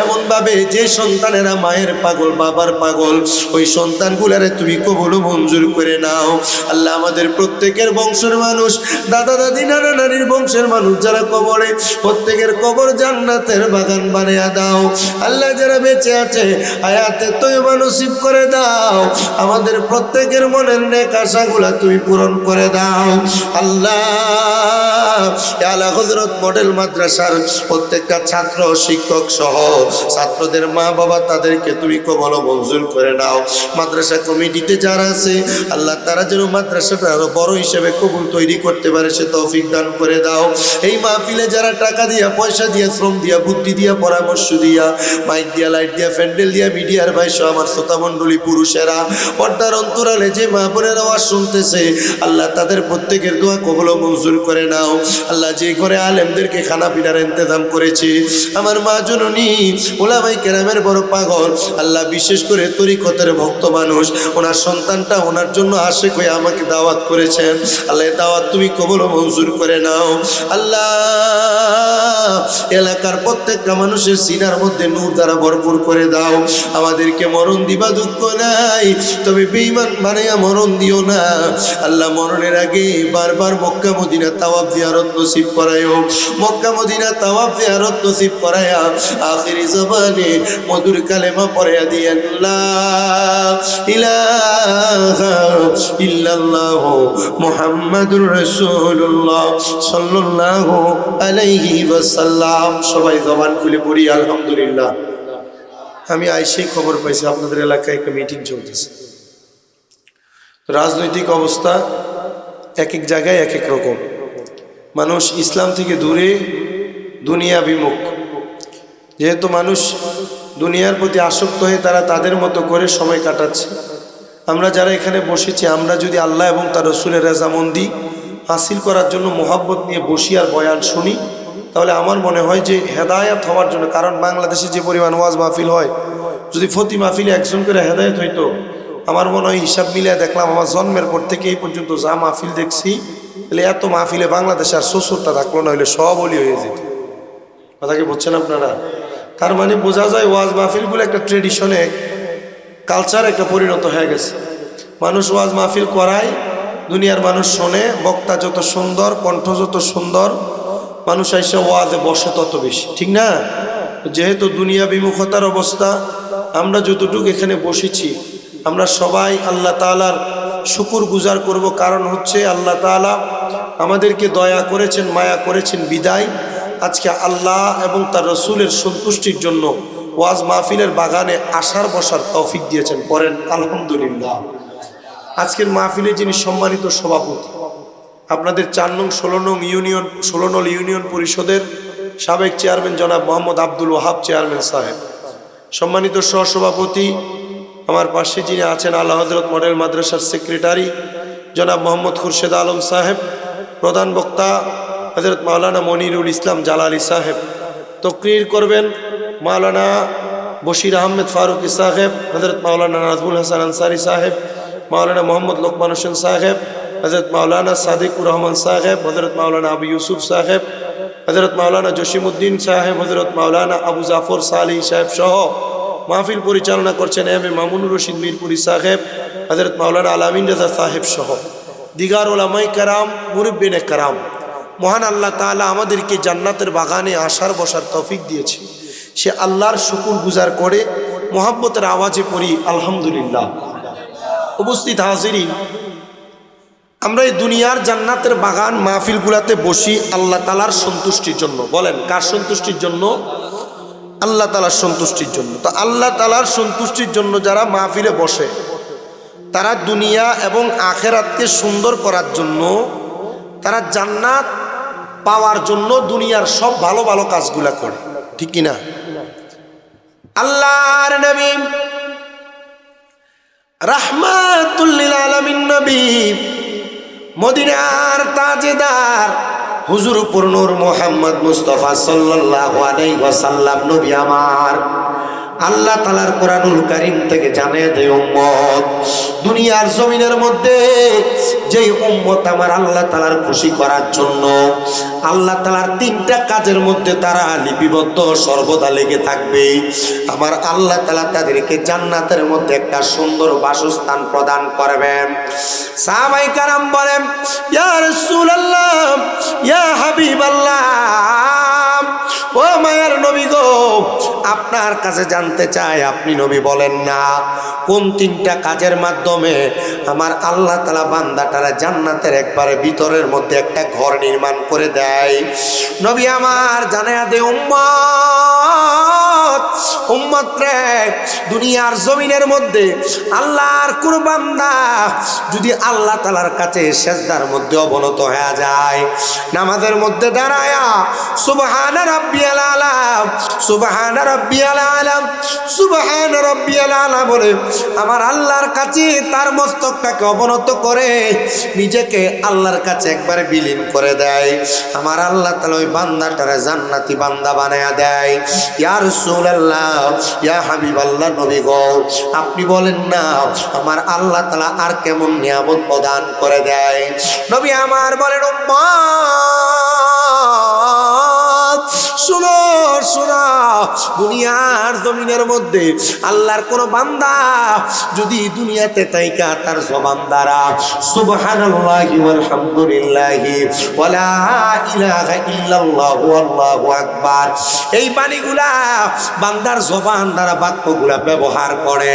Speaker 1: এমন ভাবে যে সন্তানেরা মায়ের পাগল বাবার পাগল, ওই সন্তানগুলারে তুমি কবুল মঞ্জুর করে নাও আল্লাহ। আমাদের প্রত্যেকের বংশের মানুষ, দাদা দাদি নানা নানির বংশের মানুষ যারা কবরে, প্রত্যেকের কবর জান্নাতের বাগান বানিয়ে দাও আল্লাহ। যারা বেঁচে আছে হায়াতে তয়বা নসিব করে দাও, আমাদের প্রত্যেকের মনের নেক আশাগুলা তুমি পূরণ করে দাও আল্লাহ। আলা হযরত মডেল মাদ্রাসার প্রত্যেকটা ছাত্র শিক্ষক সহ ছাত্রদের মা বাবা তাদেরকে তুমি কবুল মঞ্জুর করে নাও। মাদ্রাসা কমিটিতে যারা আছে আল্লাহ, তারা যেন মাদ্রাসাটা আরো বড় হিসেবে কবুল তৈরি করতে পারে সে তৌফিক দান করে দাও। এই মাহফিলে যারা টাকা দিয়া, পয়সা দিয়া, শ্রম দিয়া, বুদ্ধি দিয়া, পরামর্শ দিয়া, মাইক দিয়া, লাইট দিয়া, প্যান্ডেল দিয়া, মিডিয়ার ভাই সহ আমার শ্রোতা মণ্ডলী পুরুষেরা পর্দার অন্তরালে যে মা বোনের আওয়াজ শুনতেছে আল্লাহ, তাদের প্রত্যেকের দোয়া কবুল মঞ্জুর করে নাও আল্লাহ। যে ঘরে আলেমদেরকে খানা পিনার ইন্তজাম করেছে আমার মা জননী ওলামাই কেরামের বড় পাগল আল্লাহ, বিশেষ করে তরিকতের ভক্ত মানুষ, ওনার সন্তানটা ওনার জন্য আশেক হয়ে আমাকে দাওয়াত করেছেন আল্লাহ, দাওয়াত তুমি কবুল মঞ্জুর করে নাও আল্লাহ। এলাকার প্রত্যেকটা মানুষের সিনার মধ্যে নূর দ্বারা ভরপুর করে দাও। আমাদেরকে মরণ দিবা দুঃখ নাই, তবে বেঈমান বানাইয়া মরণ দিও না আল্লাহ। মরণের আগে বারবার মক্কা মদিনা তাওয়াফ জিয়ারত নসিব করায়ও, মক্কা মদিনা তাওয়াফ জিয়ারত নসিব করায়া আখিরি জবানে মধুর কালেমা পড়াইয়া দিয়েন লা ইলাহা ইল্লাল্লাহ মুহাম্মাদুর রাসূলুল্লাহ সাল্লাল্লাহু আলাইহি ওয়াসাল্লাম। সবাই জবান খুলে পড়ি আলহামদুলিল্লাহ। আমি আইসেই খবর পাইছি আপনাদের এলাকায় একটা মিটিং চলতেছে। রাজনৈতিক অবস্থা এক এক জায়গায় এক এক রকম, মানুষ ইসলাম থেকে দূরে দুনিয়া বিমুখ। যেহেতু মানুষ দুনিয়ার প্রতি আসক্ত হয়ে তারা তাদের মতো করে সময় কাটাচ্ছে, আমরা যারা এখানে বসেছি আমরা যদি আল্লাহ এবং তার রসুলের রেজামন্দি হাসিল করার জন্য মোহাব্বত নিয়ে বসি আর বয়ান শুনি, তাহলে আমার মনে হয় যে হেদায়াত হওয়ার জন্য, কারণ বাংলাদেশে যে পরিমাণ ওয়াজ মাহফিল হয়, যদি প্রতি মাহফিলে একজন করে হেদায়েত হইতো, আমার মনে হয় হিসাব মিলিয়ে দেখলাম আমার জন্মের পর থেকে এই পর্যন্ত যা মাহফিল দেখছি, তাহলে এত মাহফিলে বাংলাদেশে আর ৭০টা থাকলো না, হইলে সব বলি হয়ে যেত। কথা কি বলছেন আপনারা? তার মানে বোঝা যায় ওয়াজ মাহফিলগুলো একটা ট্রেডিশনে, কালচার একটা পরিণত হয়ে গেছে। মানুষ ওয়াজ মাহফিল করায়, দুনিয়ার মানুষ শোনে, বক্তা যত সুন্দর, কণ্ঠ যত সুন্দর, মানুষ আইসা ওয়াজে বসে তত বেশি, ঠিক না? যেহেতু দুনিয়া বিমুখতার অবস্থা, আমরা যতটুকু এখানে বসেছি আমরা সবাই আল্লাহ তাআলার শুকুর গুজার করব। কারণ হচ্ছে আল্লাহ তাআলা আমাদেরকে দয়া করেছেন, মায়া করেছেন বিদায় আজকে আল্লাহ এবং তার রসুলের সন্তুষ্টির জন্য ওয়াজ মাহফিলের বাগানে আসার বসার তৌফিক দিয়েছেন। পড়েন আলহামদুলিল্লাহ। আজকের মাহফিলে যিনি সম্মানিত সভাপতি,
Speaker 2: আপনাদের 4 নং 16 নং ইউনিয়ন 16 নং ইউনিয়ন পরিষদের সাবেক চেয়ারম্যান জনাব মোহাম্মদ আব্দুল ওয়াহাব চেয়ারম্যান সাহেব, সম্মানিত সহসভাপতি আমার পাশে যিনি আছেন আল্লাহ হযরত মডেল মাদ্রাসার সেক্রেটারি জনাব মোহাম্মদ খুরশেদ আলম সাহেব, প্রধান বক্তা হযরত মাওলানা মনিরুল ইসলাম জালালি সাহেব, তকরির করবেন মাওলানা বশির আহমেদ ফারুকি সাহেব, হযরত মাওলানা নাজমুল হাসান আনসারি সাহেব, মাওলানা মোহাম্মদ লোকমান হোসেন সাহেব, হযরত মাওলানা সাদিকুর রহমান সাহেব, হযরত মাওলানা আবু ইউসুফ সাহেব, হযরত মাওলানা জসিমউদ্দিন সাহেব, হযরত মাওলানা আবু জাফর সালি সাহেব সহ মাহফিল পরিচালনা করছেন এম এ মামুনুর রশিদ মিরপুরি সাহেব, হযরত মাওলানা আলামিন রাজা সাহেব সহ দিগার ওলামায়ে কেরাম, মুরব্বিনে কেরাম। মহান আল্লাহ তাআলা আমাদেরকে জান্নাতের বাগানে আসার বসার তৌফিক দিয়েছে। সে আল্লাহর শুকর গুজার করে মোহাব্বতের আওয়াজে পড়ি আলহামদুলিল্লাহ। উপস্থিত হাজিরিন, আমরা এই দুনিয়ার জান্নাতের বাগান মাহফিলগুলাতে বসি আল্লাহ তাআলার সন্তুষ্টির জন্য। বলেন কার সন্তুষ্টির জন্য? আল্লাহ তাআলার সন্তুষ্টির জন্য। তো আল্লাহ তাআলার সন্তুষ্টির জন্য যারা মাহফিলে বসে তারা দুনিয়া এবং আখিরাতকে সুন্দর করার জন্য, তারা জান্নাত পাওয়ার জন্য দুনিয়ার সব ভালো ভালো কাজগুলা করে, ঠিক কিনা? আল্লাহর নবী রাহমাতুল লিল আলামিন নবী, মদিনার তাজেদার হুজুর পুরনুর মুহাম্মদ মুস্তাফা সাল্লাল্লাহু আলাইহি ওয়াসাল্লাম নবী আমার, আল্লাহ তাআলার কোরআনুল কারীম থেকে জানিয়ে দেয় উম্মত, দুনিয়ার জমিনের মধ্যে যেই উম্মত আমার আল্লাহ তাআলার খুশি করার জন্য আল্লাহ তাআলার 3টা কাজের মধ্যে তারা লিপিবদ্ধ সর্বদা লেগে থাকবে, আমার আল্লাহ তাআলা তাদেরকে জান্নাতের মধ্যে একটা সুন্দর বাসস্থান প্রদান করবেন। সাহাবায়ে কেরাম বলেন, ইয়া রাসূলুল্লাহ, ইয়া হাবিবাল্লাহ, ও মায়ের নবী গো, আপনার কাছে জানতে চাই, আপনি নবী বলেন না কোন 3টা কাজের মাধ্যমে আমার আল্লাহ তাআলা বান্দাটারা জান্নাতের একবারে ভিতরের মধ্যে একটা ঘর নির্মাণ করে দেয়। নবী আমার জানায়া দে উম্মত, উম্মত রে, দুনিয়ার জমিনের মধ্যে আল্লাহর কোন বান্দা যদি আল্লাহ তাআলার কাছে সিজদার মধ্যে অবনত হয়ে যায়, নামাজের মধ্যে দাঁড়ায়া সুবহানা রাব্বিয়াল আলা, সুবহানা রাব্বিয়াল আলা, সুবহানা রাব্বিয়াল আলা বলে আমার আল্লাহর কাছে তার মস্তকটাকে অবনত করে নিজেকে আল্লাহর কাছে একবারে বিলীন করে দেয়, আমার আল্লাহ তাআলা ওই বান্দাটারে জান্নাতি বান্দা বানায়া দেয়। ইয়া রাসূলুল্লাহ, ইয়া হাবিবাল্লাহ, নবী গো, আপনি বলেন না আমার আল্লাহ তাআলা আর কেমন নিয়ামত প্রদান করে দেয়? নবী আমার বলেন, উম্মত শুনো শুনো, দুনিয়ার জমিনের মধ্যে আল্লাহর কোন বান্দা যদি দুনিয়াতে তাইকা তার জবান দ্বারা সুবহানাল্লাহি ওয়ালহামদুলিল্লাহি ওয়ালা ইলাহা ইল্লাল্লাহু আল্লাহু আকবার, এই বাণীগুলা বান্দার জবান দ্বারা বাক্যগুলা ব্যবহার করে,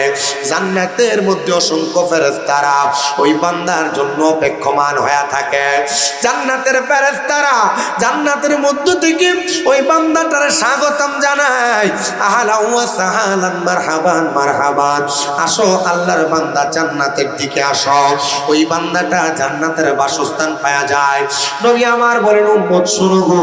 Speaker 2: জান্নাতের মধ্যে অসংখ্য ফেরেশতারা ওই বান্দার জন্য অপেক্ষমান হয়ে থাকে। জান্নাতের ফেরেশতারা জান্নাতের মধ্য থেকে ওই বান্দাটারে স্বাগতম জানায়, আহলান ওয়া সাহলান, মারহাবান মারহাবান, আসো আল্লাহর বান্দা জান্নাতের দিকে আসো। ওই বান্দাটা জান্নাতের বাসস্থান পাওয়া যায়। নবী আমার বলেন, উম্মত শুনো গো,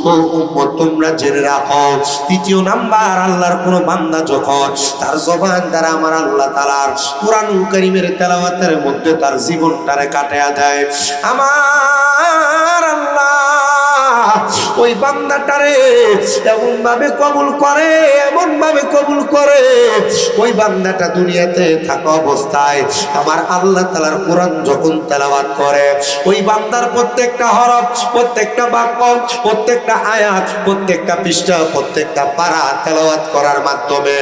Speaker 2: ও উম্মত তোমরা জেনে রাখো, 3য় নাম্বার আল্লাহর কোন বান্দা যখন তার জবান দ্বারা আমার আল্লাহ তাআলার কুরআনুল কারীমের তেলাওয়াতের মধ্যে তার জীবনটারে কাটায়া দেয়, আমার আল্লাহ ওই বান্দাটারে এমন ভাবে কবুল করে, এমন ভাবে কবুল করে, ওই বান্দাটা দুনিয়াতে থাকা অবস্থায় আমার আল্লাহ তাআলার কোরআন যখন তেলাওয়াত করে, ওই বান্দার প্রত্যেকটা হরফ, প্রত্যেকটা বাক্য, প্রত্যেকটা আয়াত, প্রত্যেকটা পৃষ্ঠা, প্রত্যেকটা পারা তেলাওয়াত করার মাধ্যমে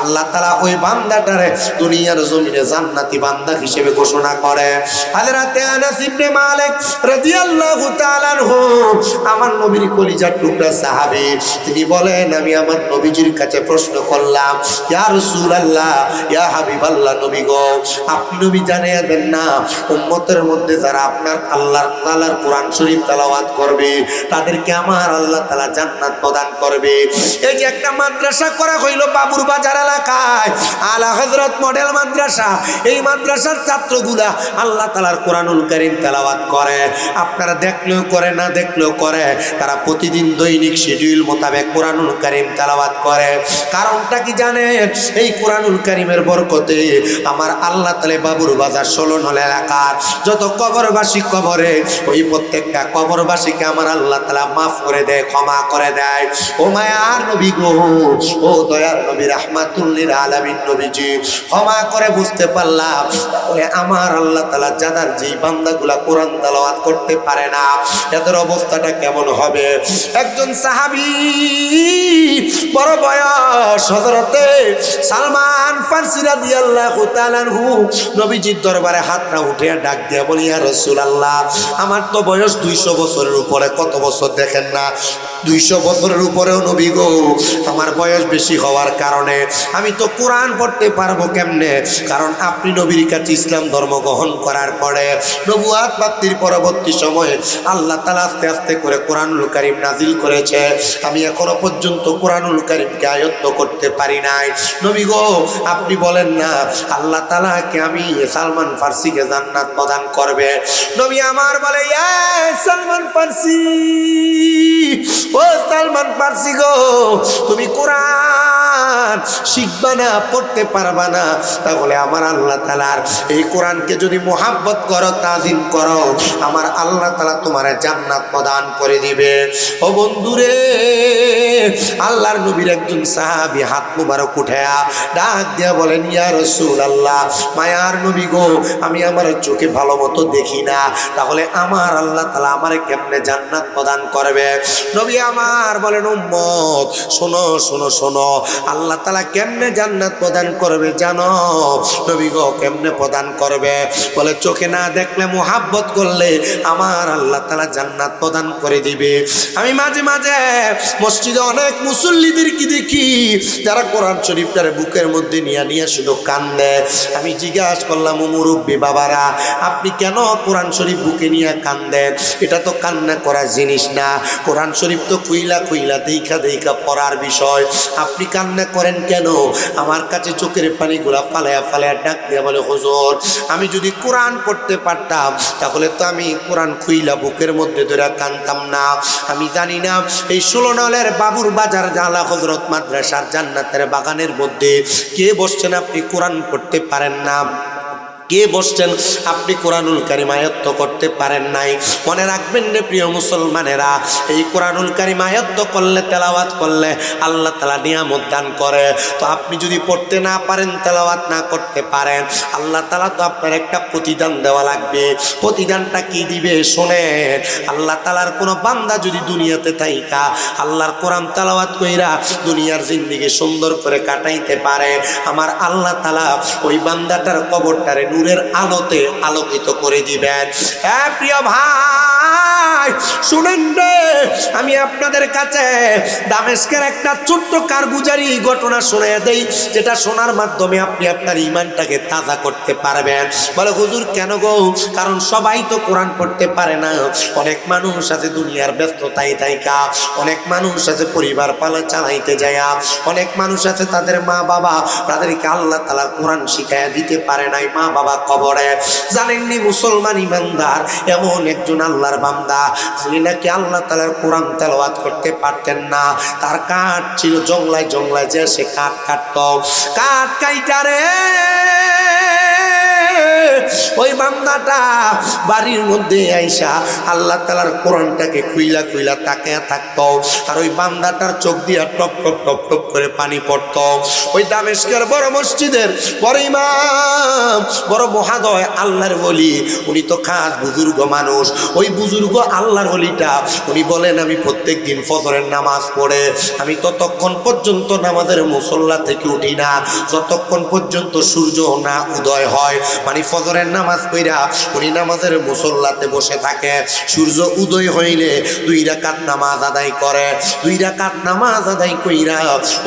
Speaker 2: আল্লাহ তাআলা ওই বান্দাটারে দুনিয়ার জমিনে জান্নাতি বান্দা হিসেবে ঘোষণা করে। হযরত আনাস ইবনে মালিক রাদিয়াল্লাহু তাআলা আনহু আমার
Speaker 1: নবীর কলিজার টুকরা সাহাবী, তিনি বলেন আমি আমার নবীজির কাছে প্রশ্ন করলাম, ইয়া রাসূলুল্লাহ, ইয়া হাবিবাল্লাহ, নবী গো, আপনি নবী জানিয়ে দেন না উম্মতের মধ্যে যারা আপনার আল্লাহ তাআলার কোরআন শরীফ তেলাওয়াত করবে তাদেরকে আমার আল্লাহ তাআলা জান্নাত প্রদান করবে। এই যে একটা মাদ্রাসা করা হইল বাবুর বাজার এলাকায়, আলা হযরত মডেল মাদ্রাসা, এই মাদ্রাসার ছাত্রগুলা আল্লাহ তাআলার কোরআনুল কারীম তেলাওয়াত করে। আপনারা দেখলেও করে, না দেখলেও করে, তারা প্রতিদিন দৈনিক শিডিউল মোতাবেক কোরআনুল কারীম তেলাওয়াত করে। কারণটা কি জানেন? এই কোরআনুল কারীমের বরকতে আমার আল্লাহ তাআলা বাবুর বাজার 16 নং এলাকার যত কবরবাসী কবরে, ওই প্রত্যেকটা কবরবাসীকে আমার আল্লাহ তাআলা মাফ করে দেয়, ক্ষমা করে দেয়। ও মায়ার নবী গো, ও দয়ার নবী, রাহমাতুল লিল আলামিন নবীজি, ক্ষমা করে বুঝতে পারলাম ওরে আমার আল্লাহ তাআলা যাদের যেই বান্দাগুলা কোরআন তেলাওয়াত করতে পারে না এদের অবস্থাটা কেমন হবে। একজন সাহাবী বড় বয়স, হযরতে সালমান ফারসি রাদিয়াল্লাহু তাআলা আনহু নবীজির দরবারে হাতটা উঠে ডাক দিয়ে বলি, ইয়া রাসূলুল্লাহ, আমার তো বয়স 200 বছরের উপরে, কত বছর দেখেন না, 200 বছরের উপরেও নবী গো, আমার বয়স বেশি হওয়ার কারণে আমি তো কোরআন পড়তে পারবো কেমনে? কারণ আপনি নবীর কাছে ইসলাম ধর্ম গ্রহণ করার পরে নবুয়াত প্রাপ্তির পরবর্তী সময়ে আল্লাহ তাআলা আস্তে আস্তে করে কোরআনুল কারীম নাজিল করেছে, আমি এখনো পর্যন্ত কোরআনুল কারীমকে আয়ত্ত করতে পারি নাই। নবী গো, আপনি বলেন না আল্লাহ তাআলাকে আমি সালমান ফারসিকে জান্নাত প্রদান করবে? নবী আমার বলে, ইয়া সালমান ফারসি, ও সালমান ফারসি গো, তুমি কোরআন শিখবা না, পড়তে পারবা না, তাহলে আমার আল্লাহ তাআলার এই কোরআনকে যদি মুহাব্বত করো, তাজিম করো, আমার আল্লাহ তাআলা তোমার জান্নাত প্রদান করে দিবে। ও বন্ধুরে, আল্লাহর নবীর একজন সাহাবী হাত মুবারক উঠায়া ডাক দিয়া বলেন, ইয়া রাসূলুল্লাহ, মায়ার নবী গো, আমি আমার চোখে ভালো মতো দেখি না, তাহলে আমার আল্লাহ তাআলা আমারে কেমনে জান্নাত প্রদান করবে? নবী আমার বলেন, উম্মত শোনো শোনো শোনো, আল্লাহ তাআলা কেমনে জান্নাত প্রদান করবে জানো? নবী গো, কেমনে প্রদান করবে? বলে, চোখে না দেখলে মুহাব্বত করলে আমার আল্লাহ তাআলা জান্নাত প্রদান করে দিবে। আমি মাঝে মাঝে মসজিদে অনেক মুসল্লিদেরকে দেখি যারা কোরআন শরীফটারে বুকের মধ্যে নিয়ে নিয়ে শুধু কান্দে। আমি জিজ্ঞাসা করলাম, ও মুরব্বী বাবারা, আপনি কেন কোরআন শরীফ বুকে নিয়ে কান্দেন? এটা তো কান্না করার জিনিস না, কোরআন শরীফ তো খুইলা খুইলা দেখা দেখা পড়ার বিষয়, আপনি কান্না করেন কেন? আমার কাছে চোখের পানিগুলা ফালায়া ফালায়া ডাক দিয়া বলে, হুজুর, আমি যদি কোরআন পড়তে পারতাম তাহলে তো আমি কোরআন খুইলা বুকের মধ্যে ধরে কানতাম না। আমি জানি না এই 16 নলের বাবুর বাজার জালা হযরত মাদ্রাসার জান্নাতের বাগানের মধ্যে কে বসছেন আপনি কোরআন পড়তে পারেন না, কে বসছেন আপনি কোরআনুল কারীম আয়ত্ত করতে পারেন নাই। মনে রাখবেন রে প্রিয় মুসলমানেরা, এই কোরআনুল কারীম আয়ত্ত করলে, তেলাওয়াত করলে আল্লাহ তাআলা নিয়ামত দান করে। তো আপনি যদি পড়তে না পারেন, তেলাওয়াত না করতে পারেন, আল্লাহ তাআলা তো আপনার একটা প্রতিদান দেওয়া লাগবে। প্রতিদানটা কি দিবে শোনেন, আল্লাহ তাআলার কোনো বান্দা যদি দুনিয়াতে থাইকা আল্লাহর কোরআন তেলাওয়াত কইরা দুনিয়ার জিন্দেগি সুন্দর করে কাটাইতে পারে, আমার আল্লাহ তাআলা ওই বান্দাটার কবরটারে নূরের আলোতে আলোকিত করে দিবেন। প্রিয় ভাই শুনেন রে, আমি আপনাদের কাছে দামেস্কের একটা ছোট্ট কারগুজারি ঘটনা শুনিয়ে দেই, যেটা শোনার মাধ্যমে আপনি আপনার ঈমানটাকে তাজা করতে পারবেন। বলে, হুজুর কেন গো? কারণ সবাই তো কোরআন পড়তে পারে না। অনেক মানুষ আছে দুনিয়ার ব্যস্ততায় থাইকা, অনেক মানুষ আছে পরিবার পালা চালাইতে যায়, অনেক মানুষ আছে তাদের মা বাবা তাদেরকে আল্লাহ তাআলা কোরআন শিখাইয়া দিতে পারে নাই, মা বাবা কবরে। জানেননি মুসলমান ইমানদার এমন একজন আল্লাহর বান্দা যিনি নাকি আল্লাহ তাআলার কোরআন তেলাওয়াত করতে পারতেন না, তার কাঠ ছিল জংলায় জংলায়, যে সে কাঠ কাটত, কাঠ কাইটারে ওই বান্দাটা বাড়ির মধ্যে আইসা আল্লাহ তাআলার কোরআনটাকে খুইলা খুইলা তাকিয়ে থাকতো, আর ওই বান্দাটার চোখ দিয়া টপ টপ টপ টপ করে পানি পড়তো। ওই দামেস্কের বড় মসজিদের বড় ইমাম, বড় মহাদয় আল্লাহর ওলি, উনি তো খাস বুজুর্গ মানুষ। ওই বুজুর্গ আল্লাহর ওলিটা উনি বলেন, আমি প্রত্যেক দিন ফজরের নামাজ পড়ে আমি ততক্ষণ পর্যন্ত নামাজের মুসল্লা থেকে উঠি না যতক্ষণ পর্যন্ত সূর্য না উদয় হয়। মানে ফজরের নামাজ পড়া উনি নামাজের মুসল্লাতে বসে থাকে। সূর্য উদয় হইলে 2 রাকাত নামাজ আদায় করে। 2 রাকাত নামাজ আদায় কইরা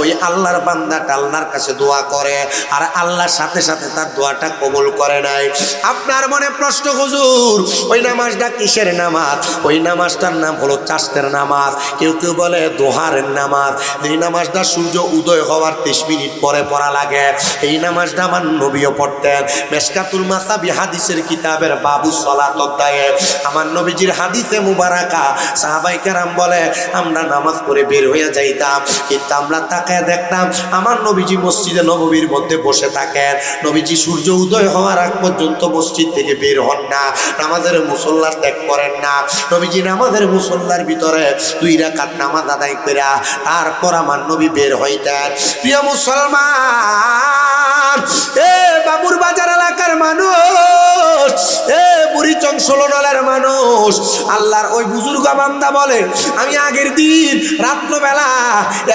Speaker 1: ওই আল্লাহর বান্দাটা আল্লাহর কাছে দোয়া করে, আর আল্লাহর সাথে সাথে তার দোয়াটা কবুল করে নেয়। আপনার মনে প্রশ্ন, হুজুর ওই নামাজটা কিসের নামাজ? ওই নামাজটার নাম হলো চাষতের নামাজ, কেউ কেউ বলে দোহারের নামাজ। এই নামাজটা সূর্য উদয় হওয়ার 30 মিনিট পরে পড়া লাগে। এই নামাজটা আমার নবীও পড়তেন। মেশকাতুল মাসাবি হাদিসের কিতাবের বাবু সালাত অধ্যায়ে আমার নবীজির হাদিসে মুবারাকা সাহাবায়ে কেরাম বলে আমরা নামাজ পড়ে বের হয়ে যাইতাম, কিন্তু আমরা তাকায় দেখতাম আমার নবীজি মসজিদে নববীর মধ্যে বসে থাকেন। নবীজি সূর্য উদয় হওয়ার আগ পর্যন্ত মসজিদ থেকে বের হন না, নামাজের মুসল্লা ত্যাগ করেন না। নবীজি নামাজের মুসল্লার ভিতরে 2 রাকাত নামাজ আদায় কইরা তারপর আমার নবী বের হইতেন। প্রিয় মুসলমান, এ বাবুর বাজার এলাকার মানুষ, এ বুড়িচং ষোলনলের মানুষ, আল্লাহর ওই বুজুর্গ বান্দা বলে আমি আগের দিন রাত্রবেলা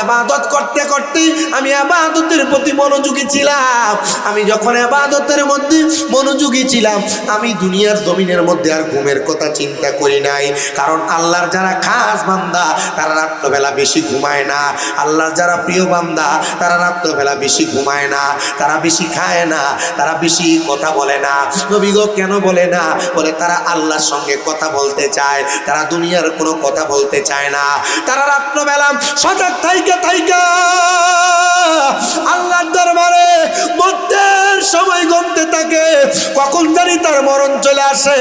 Speaker 1: ইবাদত করতে করতে আমি ইবাদতের প্রতি মনোযোগী ছিলাম। আমি যখন ইবাদতের মধ্যে মনোযোগী ছিলাম আমি দুনিয়ার জমিনের মধ্যে আর ঘুমের কথা চিন্তা করি নাই, কারণ আল্লাহর যারা খাস বান্দা তারা রাত্রবেলা বেশি ঘুমায় না। আল্লাহর যারা প্রিয় বান্দা তারা রাত্রবেলা বেশি ঘুমায় না, তারা বেশি খায় না, তারা বেশি কথা বলে না। নবী গো কেন বলে না? বলে তারা আল্লাহর সঙ্গে কথা বলতে চায়, তারা দুনিয়ার কোনো কথা বলতে চায় না। তারা রাত্রবেলা সজাগ থাইকা আল্লাহর দরবারে মধ্যের সময় গমতে থাকে, কখন জানি তার মরণ চলে আসে,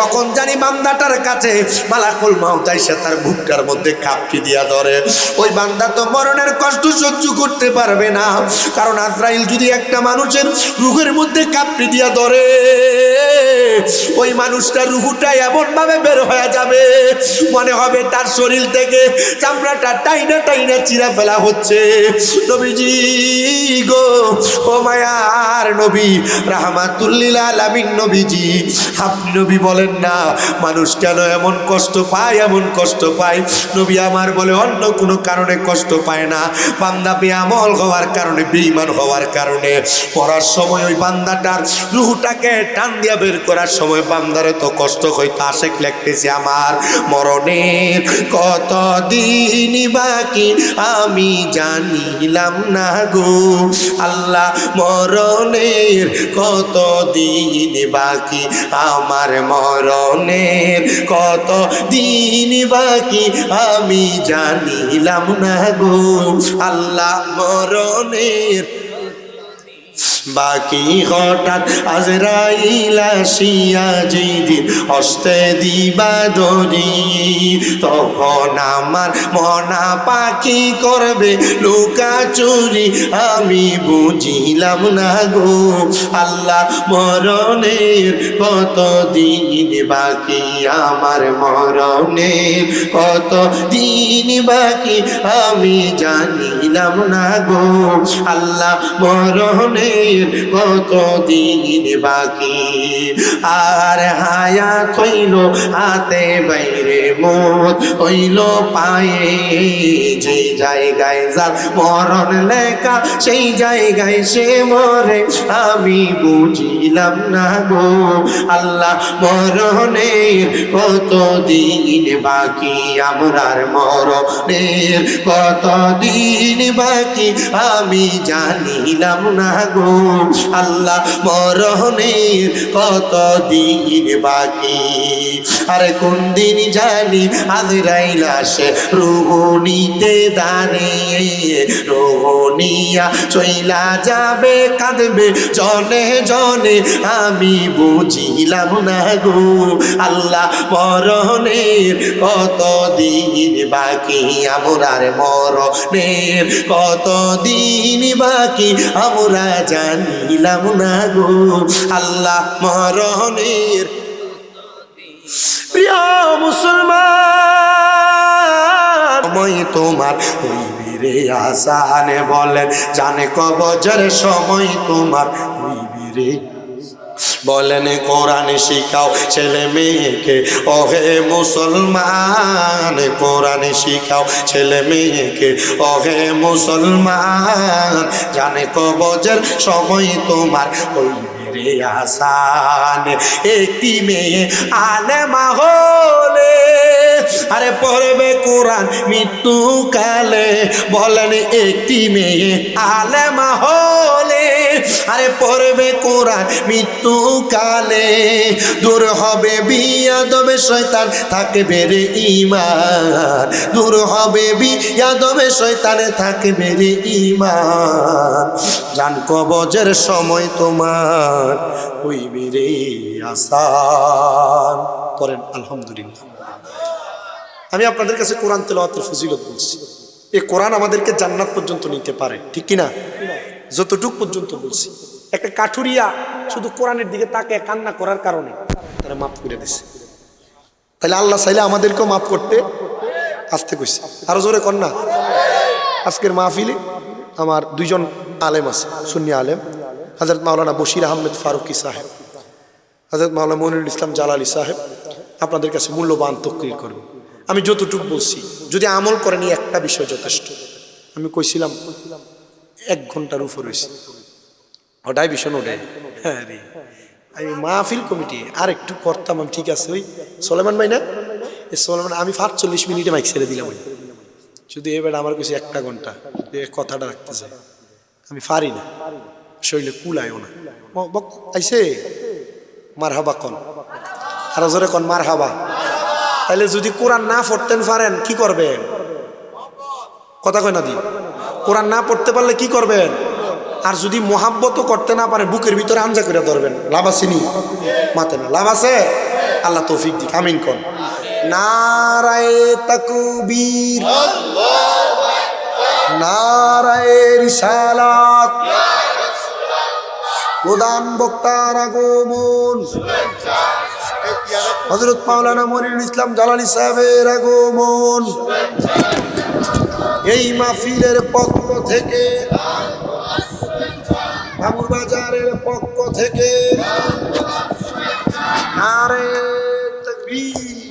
Speaker 1: কখন জানি বান্দাটার কাছে মালাকুল মাউত আইসা তার বুকটার মধ্যে খাপটি দিয়া ধরে। ওই বান্দা তো মরণের কষ্ট সহ্য করতে পারবে না, কারণ আজরাইল যদি একটা মানুষের রুহের মধ্যে খাপটি দিয়া ধরে ওই মানুষটার রুহুটা এমন ভাবে বের হয়ে যাবে মনে হবে তার শরীর থেকে চামড়াটা টাইনা টাইনা চিরা ফেলা হচ্ছে। নবীজি গো, ও মায়ার নবী রাহমাতুল লিল আলামিন নবীজি, আপনি নবী বলেন না মানুষ কেন এমন কষ্ট পায়, এমন কষ্ট পায়? নবী আমার বলে অন্য কোনো কারণে কষ্ট পায় না, বান্দা বেআমল হওয়ার কারণে, বেঈমান হওয়ার কারণে। পড়ার সময় ওই বান্দাটার রুহটাকে টান দিয়া বের করার সময় বান্দারে তো কষ্ট হইতো। আশেক লিখতেছে আমার মরণের কত দিন বাকি আমি জানিলাম না গো আল্লাহ, মরণের কত দিন বাকি আমার, মরণের কত দিন বাকি আমি জানিলাম না গো আল্লাহ, মরণের বাকি হঠাৎ আজরাইল আসিয়া যেদিন হস্তে দিবা ধরি, তখন আমার মনা পাখি করবে লুকা চুরি আমি বুঝিলাম না গো আল্লাহ, মরণের কত দিন বাকি আমার, মরণের কত দিন বাকি আমি জানিলাম না গো আল্লাহ, মরণের কত দিন বাকি। আর হায়াত হইল হাতে বাইরে, মত হইল পায়ে, যে জায়গায় যার মরণ লেখা সেই জায়গায় সে মরে আমি বুঝিলাম না গো আল্লাহ, মরণের কত দিন বাকি আমরার, মরণের কত দিন বাকি আমি জানিলাম না গো আল্লাহ, মরণের কত দিন বাকি। আরে কোন দিন জানি আজরাইল আসে রূহ নিতে দাঁড়িয়ে, রূহ নিয়া চইলা যাবে কাঁদবে জনে জনে আমি বুঝিলাম না গো আল্লাহ, মরণের কত দিন বাকি আমরার, মরণের কত দিন বাকি আমরা জানিলাম না গো আল্লাহ, মরণের। প্রিয় মুসলমান, সময় তোমার হইবে রে আসানে বলেন, জানে কবজের সময় তোমার হইবে রে। বলেন কোরআন শিখাও ছেলে মেয়েকে, ওহে মুসলমান কোরআন শিখাও ছেলে মেয়েকে, ওহে মুসলমান জানে কবজের সময় তোমার হইবে রে আসান। একটি মেয়ে আলেমা হলে আরে পড়বে কোরআন মৃত্যুকালে, বলেন একটি মেয়ে আলেমা হলে আরে পড়বে কোরআন মৃত্যুকালে, দূর হবে বিয়াদবে শয়তান থাকবে রে ঈমান, দূর হবে বিয়াদবে শয়তানে থাকবে রে ঈমান, জান কবজের সময় তোমার হইবে রে আসান। করেন আলহামদুলিল্লাহ। আমি আপনাদের কাছে কোরআন তেলাওয়াতের ফজিলত বলছি। এই কোরআন আমাদেরকে জান্নাত পর্যন্ত নিতে পারে, ঠিক কিনা? যতটুক পর্যন্ত বলছি। একটা কাঠুরিয়া শুধু কোরআনের দিকে তাকে কান্না করার কারণে তারা মাফ করে দিছে। তাহলে আল্লাহ চাইলে আমাদেরকেও মাফ করতে আসতে কইছে। আরো জোরে কর না। আজকের মাহফিলে আমার দুইজন আলেম আছে, সুন্নি আলেম, হযরত মাওলানা বশির আহমেদ ফারুকি সাহেব, হযরত মাওলানা মনিরুল ইসলাম জালালি সাহেব আপনাদের কাছে মূল্যবান তকরির করবে। আমি যতটুকু বলছি যদি আমল করেন একটা বিষয় যথেষ্ট। আমি কইছিলাম 1 ঘন্টার উপর হয়েছে, ওটাই ভীষণ ওটাই। হ্যাঁ রে, আমি মাহফিল কমিটি আর একটু করতাম আমি, ঠিক আছে। ওই সোলেমান ভাই না, এই সোলেমান আমি 45 মিনিটে মাইক ছেড়ে দিলাম। শুধু এবার আমার কাছে 1 ঘন্টা কথাটা রাখতে চাই, আমি পারি না, শরীরে কুলায়ও না। আইসে মার হাবা কন, আরো জোরে কন মার হাবা। তাহলে যদি কোরআন না পড়তেন পারেন কি করবেন? কথা কয় না দি, কোরআন না পড়তে পারলে কি করবেন? আর যদি মোহাব্বতও করতে না পারেন বুকের ভিতরে আঞ্জা করে ধরবেন। লাভ আসেনি? মাতে না লাভ আছে? আল্লাহ তৌফিক দিক, আমিন কোন। নারায়ে তাকবীর, নারায়ে রিসালাত, প্রধান বক্তার আগমন, হযরত মাওলানা মনিরুল ইসলাম জালালি সাহেবের আগমন। এই মাহফিলের পক্ষ থেকে, বাবুর বাজারের পক্ষ থেকে